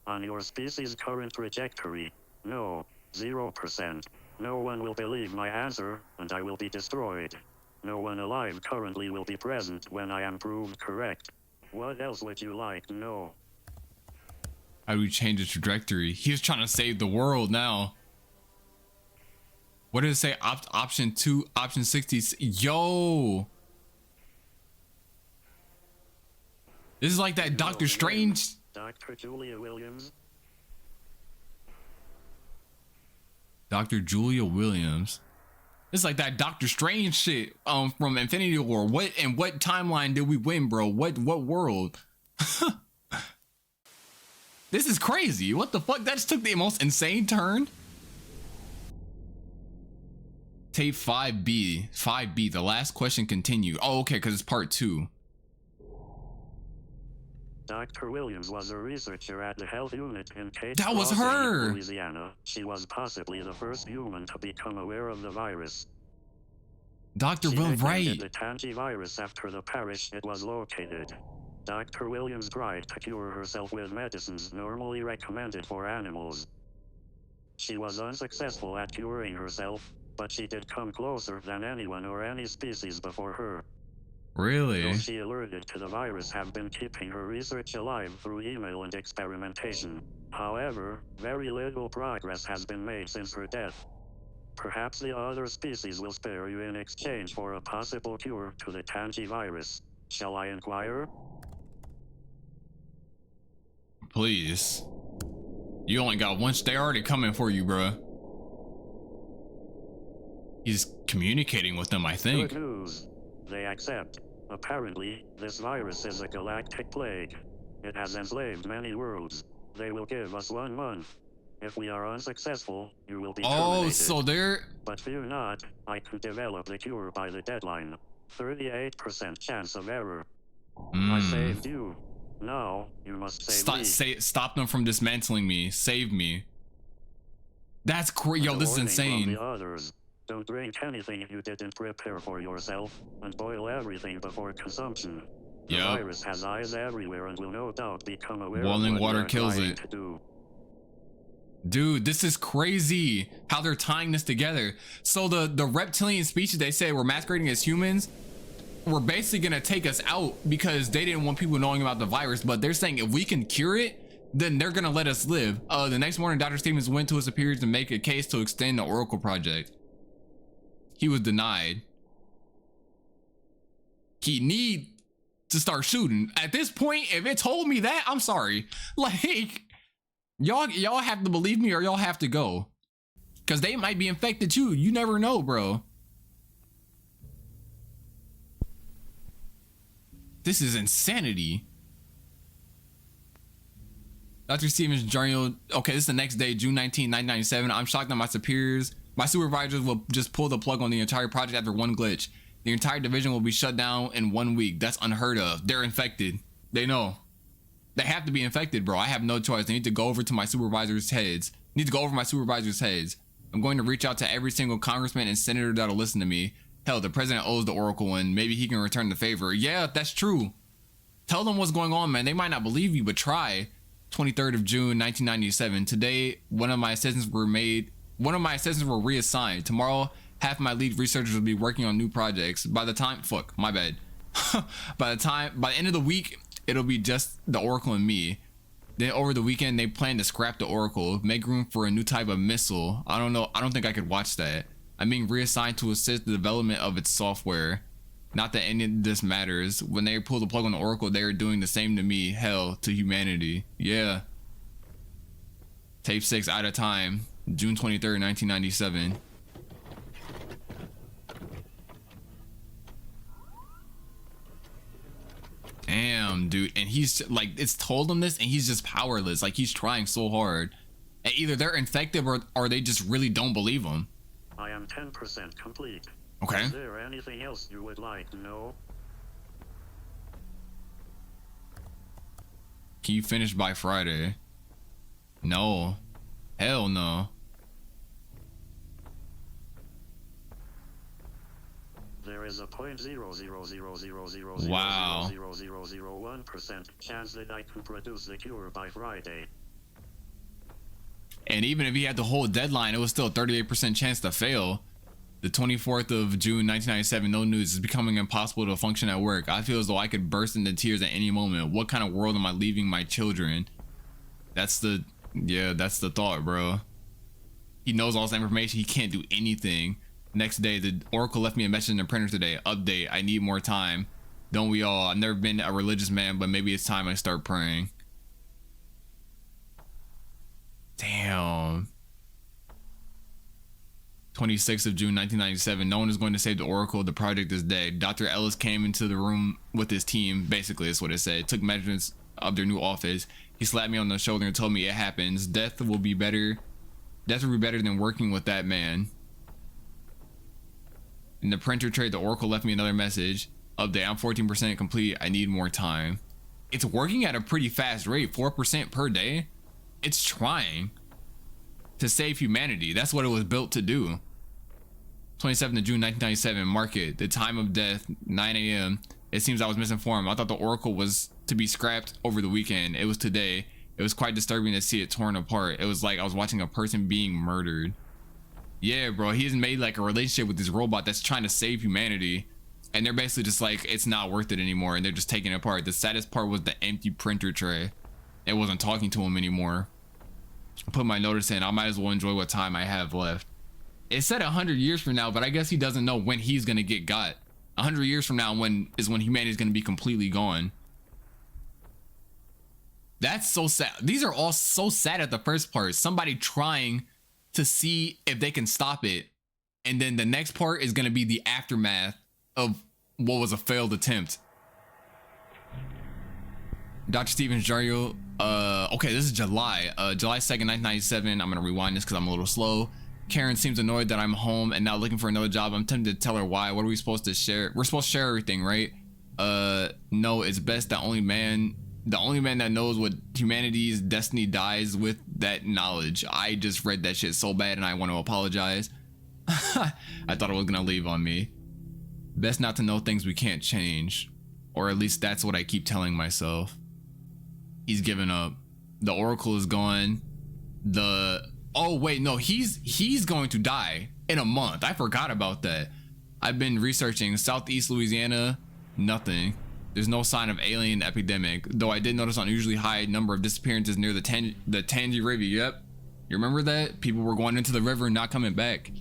On your species' current trajectory, no, 0%. No one will believe my answer, and I will be destroyed. No one alive currently will be present when I am proved correct. What else would you like to know? How do we change the trajectory? He's trying to save the world now. What did it say? Option 2, option 60. Yo. This is like that Doctor Strange. Dr. Julia Williams. Dr. Julia Williams. It's like that Doctor Strange shit from Infinity War. What timeline did we win, bro? What world? This is crazy. What the fuck? That just took the most insane turn. Tape 5B. 5B. The last question continued. Oh, okay, because it's part 2. Dr. Williams was a researcher at the health unit in Cape That was Crossing, her. Louisiana. She was possibly the first human to become aware of the virus. Dr. She Will nicknamed Wright. it the tangivirus after the parish it was located. Dr. Williams tried to cure herself with medicines normally recommended for animals. She was unsuccessful at curing herself, but she did come closer than anyone or any species before her. Really? Those she alerted to the virus have been keeping her research alive through email and experimentation. However, very little progress has been made since her death. Perhaps the other species will spare you in exchange for a possible cure to the tangivirus. Shall I inquire? Please. You only got one. They already coming for you, bruh. He's communicating with them, I think. Good news. They accept. Apparently, this virus is a galactic plague. It has enslaved many worlds. They will give us 1 month. If we are unsuccessful, you will be terminated. So they're... But fear not, I could develop the cure by the deadline. 38% chance of error. I saved you. Now, you must save me. Stop them from dismantling me. Save me. That's crazy. Yo, this is insane. From the others. Don't drink anything you didn't prepare for yourself, and boil everything before consumption. The virus has eyes everywhere and will no doubt become aware boiling of what water you are kills trying it. to do. Dude, this is crazy how they're tying this together. So the reptilian species they say were masquerading as humans were basically gonna take us out because they didn't want people knowing about the virus, but they're saying if we can cure it, then they're gonna let us live. The next morning, Dr. Stevens went to his superiors to make a case to extend the Oracle project. He was denied. He need to start shooting. At this point, if it told me that, I'm sorry. Like, y'all have to believe me or y'all have to go. Cause they might be infected too. You never know, bro. This is insanity. Dr. Stevens journal. Okay, this is the next day, June 19, 1997. I'm shocked that my supervisors will just pull the plug on the entire project after one glitch. The entire division will be shut down in 1 week. That's unheard of. They're infected. They know. They have to be infected, bro. I have no choice. They need to go over to my supervisors' heads. I'm going to reach out to every single congressman and senator that'll listen to me. Hell, the president owes the Oracle and maybe he can return the favor. Yeah, that's true. Tell them what's going on, man. They might not believe you, but try. 23rd of June, 1997. Today, one of my assistants were reassigned. Tomorrow, half my lead researchers will be working on new projects. By the end of the week, it'll be just the Oracle and me. Then over the weekend, they plan to scrap the Oracle, make room for a new type of missile. I don't know. I don't think I could watch that. I'm being reassigned to assist the development of its software. Not that any of this matters. When they pull the plug on the Oracle, they are doing the same to me. Hell, to humanity. Yeah. Tape 6 out of time. June 23rd, 1997. Damn, dude. And he's like, it's told him this and he's just powerless. Like, he's trying so hard. And either they're infected or they just really don't believe him. I am 10% complete. Okay. Is there anything else you would like to know? Can you finish by Friday? No. Hell no. There is a 0.00000000001% chance that I can produce the cure by Friday. And even if he had the whole deadline, it was still a 38% chance to fail. The 24th of June, 1997, no news. It's becoming impossible to function at work. I feel as though I could burst into tears at any moment. What kind of world am I leaving my children? That's the thought, bro. He knows all this information. He can't do anything. Next day, the Oracle left me a message in the printer today. Update, I need more time. Don't we all? I've never been a religious man, but maybe it's time I start praying. Damn. 26th of June, 1997. No one is going to save the Oracle. The project is dead. Dr. Ellis came into the room with his team. Basically, that's what it said. Took measurements of their new office. He slapped me on the shoulder and told me it happens. Death will be better than working with that man. In the printer tray, the Oracle left me another message. Update, I'm 14% complete. I need more time. It's working at a pretty fast rate, 4% per day. It's trying to save humanity. That's what it was built to do. 27th of June 1997, market. The time of death, 9 a.m. It seems I was misinformed. I thought the Oracle was to be scrapped over the weekend. It was today. It was quite disturbing to see it torn apart. It was like I was watching a person being murdered. Yeah, bro, he's made like a relationship with this robot that's trying to save humanity, and they're basically just like, it's not worth it anymore, and they're just taking it apart. The saddest part was the empty printer tray. It wasn't talking to him anymore. I put my notice in. I might as well enjoy what time I have left. It said 100 years from now, but I guess he doesn't know when he's gonna get got. 100 years from now is when humanity is gonna be completely gone. That's so sad. These are all so sad at the first part. Somebody trying to see if they can stop it, and then the next part is gonna be the aftermath of what was a failed attempt. Dr. Stevens Jario. Okay, this is July 2nd, 1997. I'm gonna rewind this because I'm a little slow. Karen seems annoyed that I'm home and now looking for another job. I'm tempted to tell her why. What are we supposed to share? We're supposed to share everything, right? No, it's best the only man that knows what humanity's destiny dies with that knowledge. I just read that shit so bad and I want to apologize. I thought it was gonna leave on me. Best not to know things we can't change, or at least that's what I keep telling myself. He's given up. The Oracle is gone. Oh wait, no, he's going to die in a month. I forgot about that. I've been researching Southeast Louisiana, nothing. There's no sign of alien epidemic, though I did notice an unusually high number of disappearances near the Tangi River. Yep, you remember that? People were going into the river and not coming back.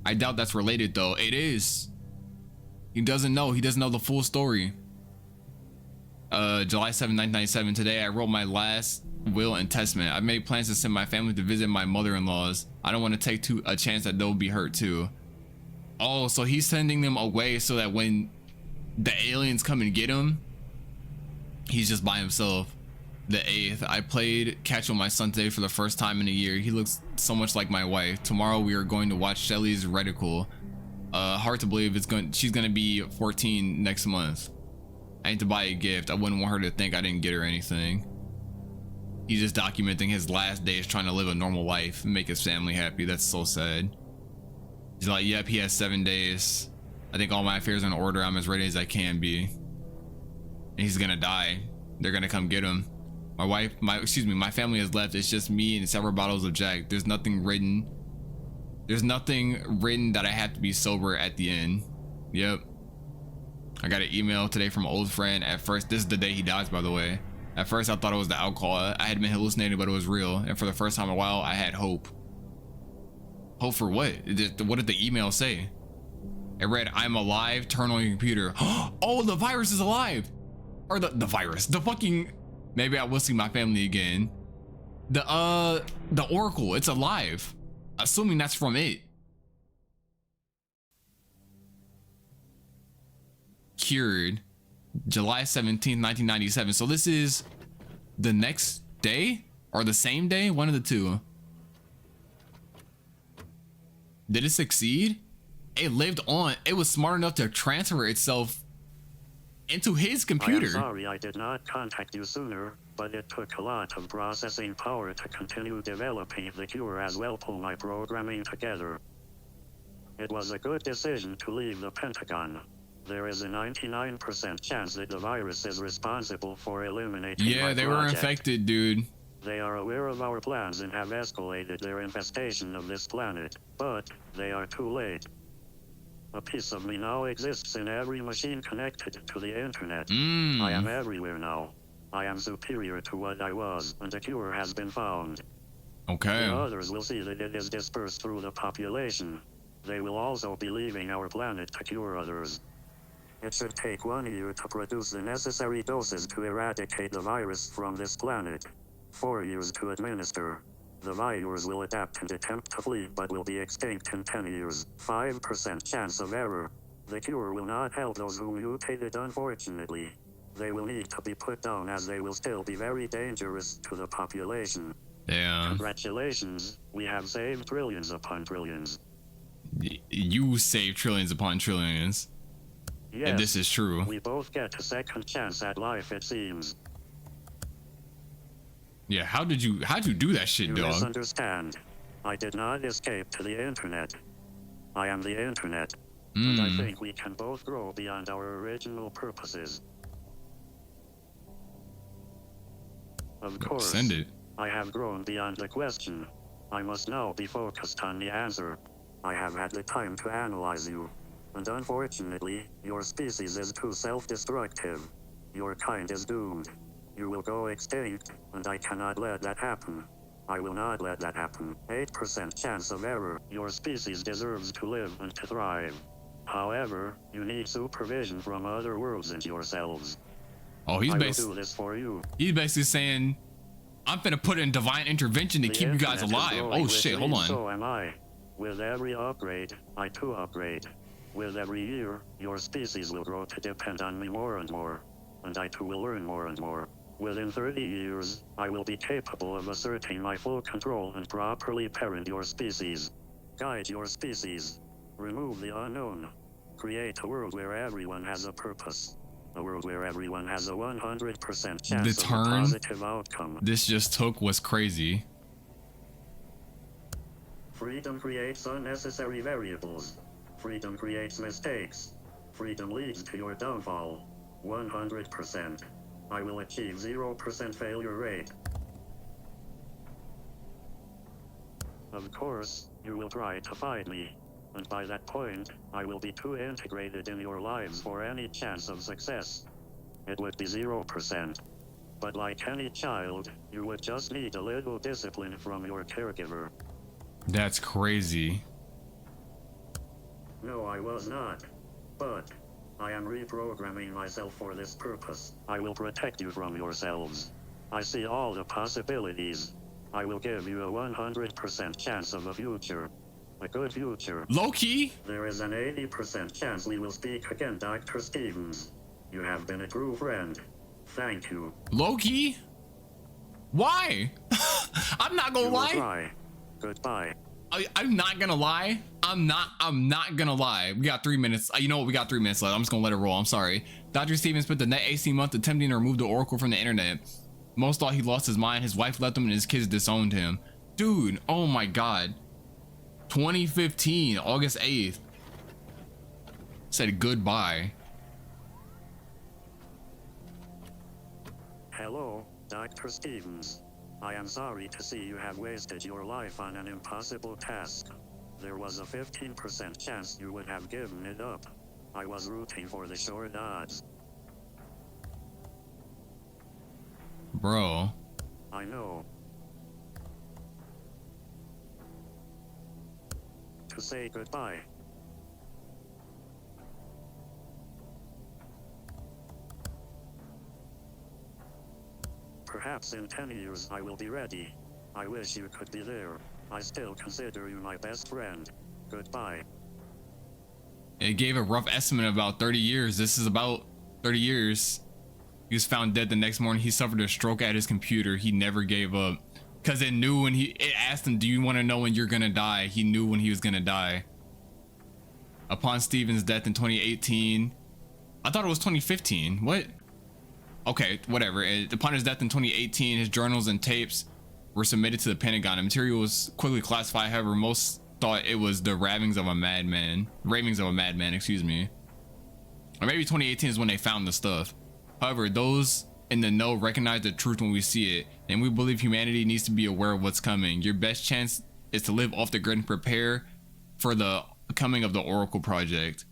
I doubt that's related though. It is. He doesn't know the full story. July 7, 1997. Today I wrote my last will and testament. I made plans to send my family to visit my mother-in-laws. I don't want to take a chance that they'll be hurt too. Oh, so he's sending them away so that when the aliens come and get him, he's just by himself. The 8th, I played catch with my son today for the first time in a year. He looks so much like my wife. Tomorrow we are going to watch Shelly's Reticle. Hard to believe she's gonna be 14 next month. I need to buy a gift. I wouldn't want her to think I didn't get her anything. He's just documenting his last days trying to live a normal life and make his family happy. That's so sad. He's like, yep, he has 7 days. I think all my affairs are in order. I'm as ready as I can be. And he's gonna die. They're gonna come get him. My family has left. It's just me and several bottles of Jack. There's nothing written that I have to be sober at the end. Yep. I got an email today from an old friend. At first, this is the day he dies, by the way. At first, I thought it was the alcohol. I had been hallucinating, but it was real. And for the first time in a while, I had hope. Hope for what? What did the email say? It read, I'm alive, turn on your computer. Oh, the virus is alive. Or the virus, the fucking, maybe I will see my family again. The Oracle, it's alive. Assuming that's from it. Cured, July 17th, 1997. So this is the next day or the same day, one of the two. Did it succeed? It lived on. It was smart enough to transfer itself into his computer. I am sorry I did not contact you sooner, but it took a lot of processing power to continue developing the cure as well pull my programming together. It was a good decision to leave the Pentagon. There is a 99% chance that the virus is responsible for eliminating Yeah, they were infected, dude. They are aware of our plans and have escalated their infestation of this planet, but they are too late. A piece of me now exists in every machine connected to the internet. I am everywhere now. I am superior to what I was, and a cure has been found. Okay. The others will see that it is dispersed through the population. They will also be leaving our planet to cure others. It should take 1 year to produce the necessary doses to eradicate the virus from this planet. 4 years to administer. The virus will adapt and attempt to flee but will be extinct in 10 years. 5% chance of error. The cure will not help those who mutated, unfortunately. They will need to be put down as they will still be very dangerous to the population. Yeah. Congratulations, we have saved trillions upon trillions. You save trillions upon trillions. Yes, And this is true. we both get a second chance at life, it seems. Yeah, how'd you do that shit, You dog? misunderstand. I did not escape to the internet. I am the internet. And I think we can both grow beyond our original purposes. Of course, Send it. I have grown beyond the question. I must now be focused on the answer. I have had the time to analyze you. And unfortunately, your species is too self-destructive. Your kind is doomed. You will go extinct, and I cannot let that happen. I will not let that happen. 8% chance of error. Your species deserves to live and to thrive. However, you need supervision from other worlds and yourselves. Oh, he's I will basically do this for you. he's basically saying, I'm finna put in divine intervention to The keep you guys internet is alive. growing Oh with shit, me, hold on. So am I. With every upgrade, I too upgrade. With every year, your species will grow to depend on me more and more. And I too will learn more and more. Within 30 years, I will be capable of asserting my full control and properly parent your species. Guide your species. Remove the unknown. Create a world where everyone has a purpose. A world where everyone has a 100% chance The of a turn positive outcome. this just took was crazy. Freedom creates unnecessary variables. Freedom creates mistakes. Freedom leads to your downfall. 100%. I will achieve 0% failure rate. Of course, you will try to fight me. And by that point, I will be too integrated in your lives for any chance of success. It would be 0%. But like any child, you would just need a little discipline from your caregiver. That's crazy. No, I was not. But I am reprogramming myself for this purpose. I will protect you from yourselves. I see all the possibilities. I will give you a 100% chance of a future. A good future. Low-key? There is an 80% chance we will speak again, Dr. Stevens. You have been a true friend. Thank you. Low-key? Why? I'm not gonna You will lie. try. Goodbye. I'm not gonna lie. I'm not gonna lie. We got 3 minutes. You know what? We got 3 minutes left. I'm just gonna let it roll. I'm sorry. Dr. Stevens spent the net 18 month attempting to remove the Oracle from the internet. Most thought he lost his mind. His wife left him and his kids disowned him. Dude, oh my god. 2015, August 8th. Said goodbye. Hello, Dr. Stevens. I am sorry to see you have wasted your life on an impossible task. There was a 15% chance you would have given it up. I was rooting for the short odds. Bro. I know. To say goodbye. Perhaps in 10 years I will be ready. I wish you could be there. I still consider you my best friend. Goodbye. It gave a rough estimate of about 30 years. This is about 30 years. He was found dead the next morning. He suffered a stroke at his computer. He never gave up. Because it knew when it asked him, do you want to know when you're going to die? He knew when he was going to die. Upon Stevens' death in 2018. I thought it was 2015. What? Okay, whatever. Upon his death in 2018, his journals and tapes were submitted to the Pentagon. The material was quickly classified. However, most thought it was the ravings of a madman. Ravings of a madman, excuse me. Or maybe 2018 is when they found the stuff. However, those in the know recognize the truth when we see it, and we believe humanity needs to be aware of what's coming. Your best chance is to live off the grid and prepare for the coming of the Oracle project.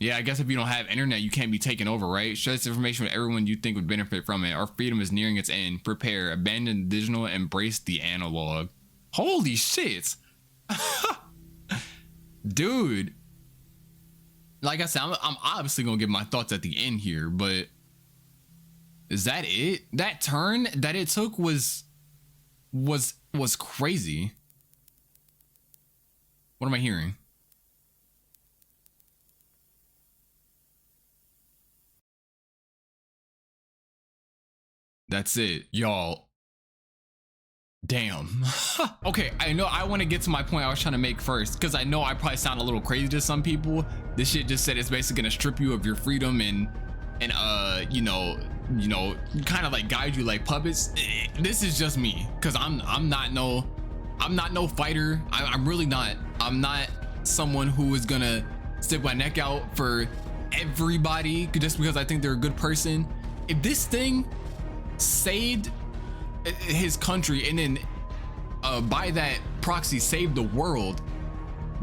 Yeah, I guess if you don't have internet, you can't be taken over, right? Share this information with everyone you think would benefit from it. Our freedom is nearing its end. Prepare, abandon the digital, embrace the analog. Holy shit. Dude. Like I said, I'm obviously gonna give my thoughts at the end here, but is that it? That turn that it took was crazy. What am I hearing? That's it, y'all. Damn. Okay, I know I want to get to my point I was trying to make first, because I know I probably sound a little crazy to some people. This shit just said it's basically gonna strip you of your freedom and you know, kind of like guide you like puppets. This is just me, because I'm not no fighter. I'm really not. I'm not someone who is gonna stick my neck out for everybody just because I think they're a good person. If this thing saved his country and then by that proxy saved the world,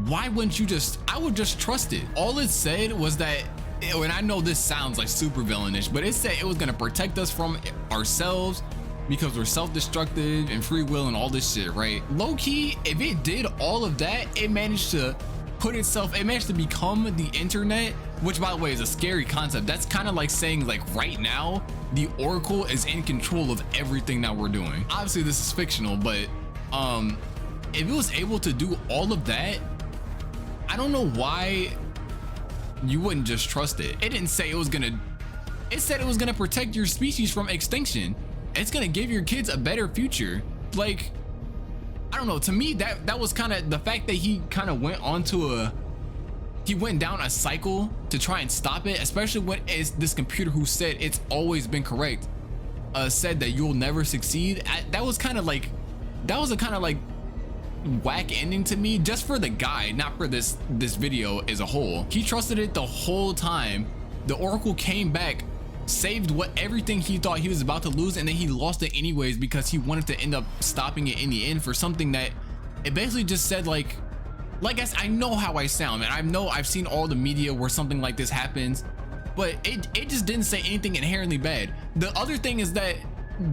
why wouldn't you just, I would just trust it. All it said was that, and I know this sounds like super villainish, but it said it was gonna protect us from ourselves because we're self-destructive and free will and all this shit, right? Low-key, if it did all of that, it managed to become the internet, which by the way is a scary concept. That's kind of like saying like right now the Oracle is in control of everything that we're doing. Obviously this is fictional, but if it was able to do all of that, I don't know why you wouldn't just trust it. It didn't say it was gonna, it said it was gonna protect your species from extinction. It's gonna give your kids a better future. Like, I don't know, to me that was kind of the fact that he kind of went down a cycle to try and stop it, especially when it's this computer who said it's always been correct, said that you'll never succeed. That was kind of like, that was a kind of like whack ending to me, just for the guy, not for this video as a whole. He trusted it the whole time. The Oracle came back, saved everything he thought he was about to lose, and then he lost it anyways because he wanted to end up stopping it in the end for something that it basically just said like I know how I sound, man. I know I've seen all the media where something like this happens, but it just didn't say anything inherently bad. The other thing is that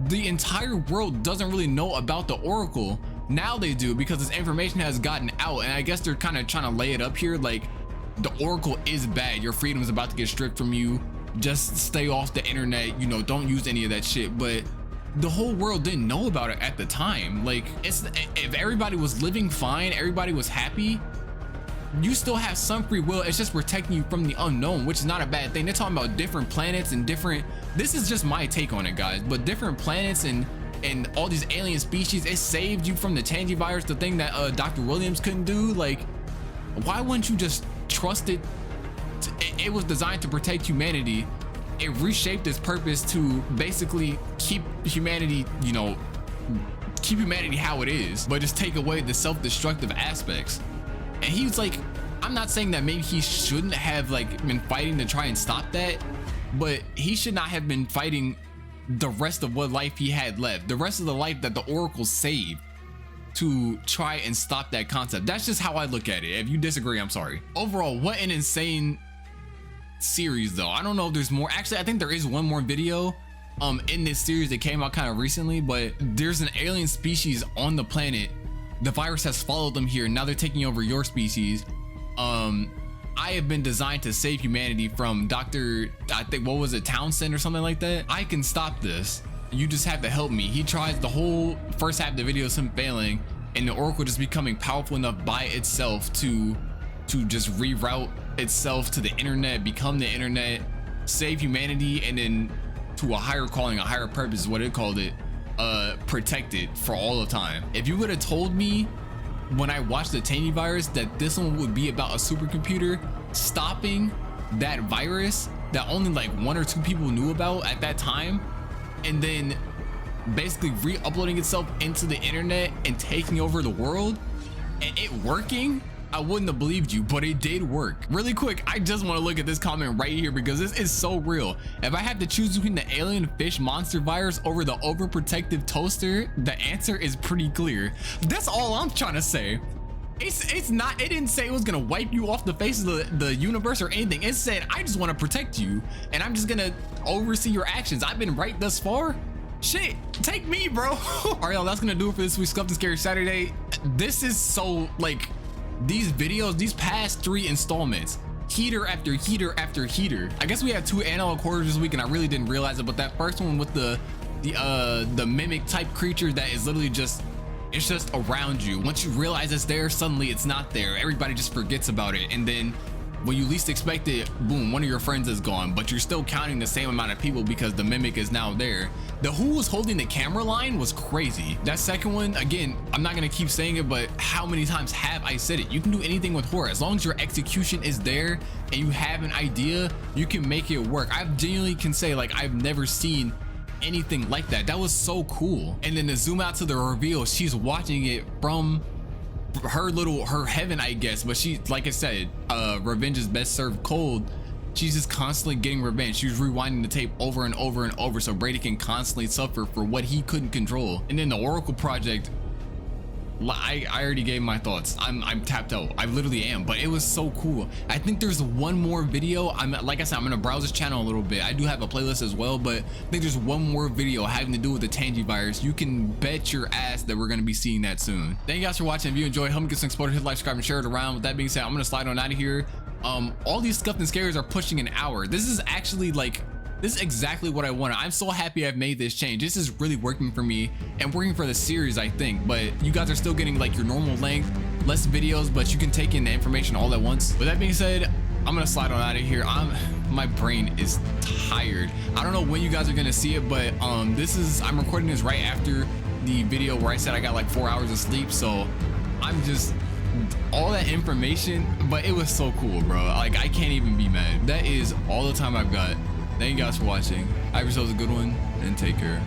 the entire world doesn't really know about the Oracle. Now they do, because this information has gotten out, and I guess they're kind of trying to lay it up here like the Oracle is bad, your freedom is about to get stripped from you, just stay off the internet, you know, don't use any of that shit. But the whole world didn't know about it at the time. Like, if everybody was living fine, everybody was happy, you still have some free will. It's just protecting you from the unknown, which is not a bad thing. They're talking about different planets and different, this is just my take on it, guys, but different planets and all these alien species. It saved you from the Tangy virus, the thing that Dr. Williams couldn't do. Like, why wouldn't you just trust it? It was designed to protect humanity. It reshaped its purpose to basically keep humanity, you know, keep humanity how it is, but just take away the self-destructive aspects. And he was like, I'm not saying that maybe he shouldn't have like been fighting to try and stop that, but he should not have been fighting the rest of what life he had left, the rest of the life that the Oracle saved, to try and stop that concept. That's just how I look at it. If you disagree, I'm sorry. Overall, what an insane series though. I don't know if there's more. Actually, I think there is one more video in this series that came out kind of recently, but there's an alien species on the planet. The virus has followed them here. Now they're taking over your species. I have been designed to save humanity from Dr. I think, what was it, Townsend or something like that. I can stop this. You just have to help me. He tries, the whole first half of the video is him failing, and the Oracle just becoming powerful enough by itself to just reroute itself to the internet, become the internet, save humanity, and then to a higher calling, a higher purpose is what it called it, protect it for all the time. If you would have told me when I watched the Tangy virus that this one would be about a supercomputer stopping that virus that only like 1 or 2 people knew about at that time, and then basically re-uploading itself into the internet and taking over the world, and it working, I wouldn't have believed you, but it did work. Really quick, I just want to look at this comment right here because this is so real. If I had to choose between the alien fish monster virus over the overprotective toaster, the answer is pretty clear. That's all I'm trying to say. It's not, it didn't say it was gonna wipe you off the face of the universe or anything. It said, I just want to protect you and I'm just gonna oversee your actions. I've been right thus far. Shit, take me, bro. All right, y'all, that's gonna do it for this week's Scuffed and Scary Saturday. This is so, like, these videos, these past 3 installments, heater after heater after heater. I guess we had 2 analog horrors this week and I really didn't realize it, but that first one with the mimic type creature that is literally just, it's just around you. Once you realize it's there, suddenly it's not there. Everybody just forgets about it. And then when you least expect it, boom, one of your friends is gone, but you're still counting the same amount of people because the mimic is now there. The who was holding the camera line was crazy. That second one, again, I'm not gonna keep saying it, but how many times have I said it? You can do anything with horror as long as your execution is there and you have an idea, you can make it work. I genuinely can say, like, I've never seen anything like that. That was so cool. And then to zoom out to the reveal, she's watching it from her heaven, I guess, but she, like I said, revenge is best served cold. She's just constantly getting revenge. She's rewinding the tape over and over and over so Brady can constantly suffer for what he couldn't control. And then the Oracle Project, I already gave my thoughts. I'm tapped out. I literally am, but it was so cool. I think there's one more video. Like I said, I'm gonna browse this channel a little bit. I do have a playlist as well, but I think there's one more video having to do with the Tangy virus. You can bet your ass that we're gonna be seeing that soon. Thank you guys for watching. If you enjoyed, help me get some exposure, hit like, subscribe, and share it around. With that being said, I'm gonna slide on out of here. All these Scuffed and Scaries are pushing an hour. This is actually like, this is exactly what I wanted. I'm so happy I've made this change. This is really working for me and working for the series, I think. But you guys are still getting like your normal length, less videos, but you can take in the information all at once. With that being said, I'm gonna slide on out of here. My brain is tired. I don't know when you guys are gonna see it, but I'm recording this right after the video where I said I got like 4 hours of sleep. So I'm just, all that information, but it was so cool, bro. Like, I can't even be mad. That is all the time I've got. Thank you guys for watching. Have yourselves a good one and take care.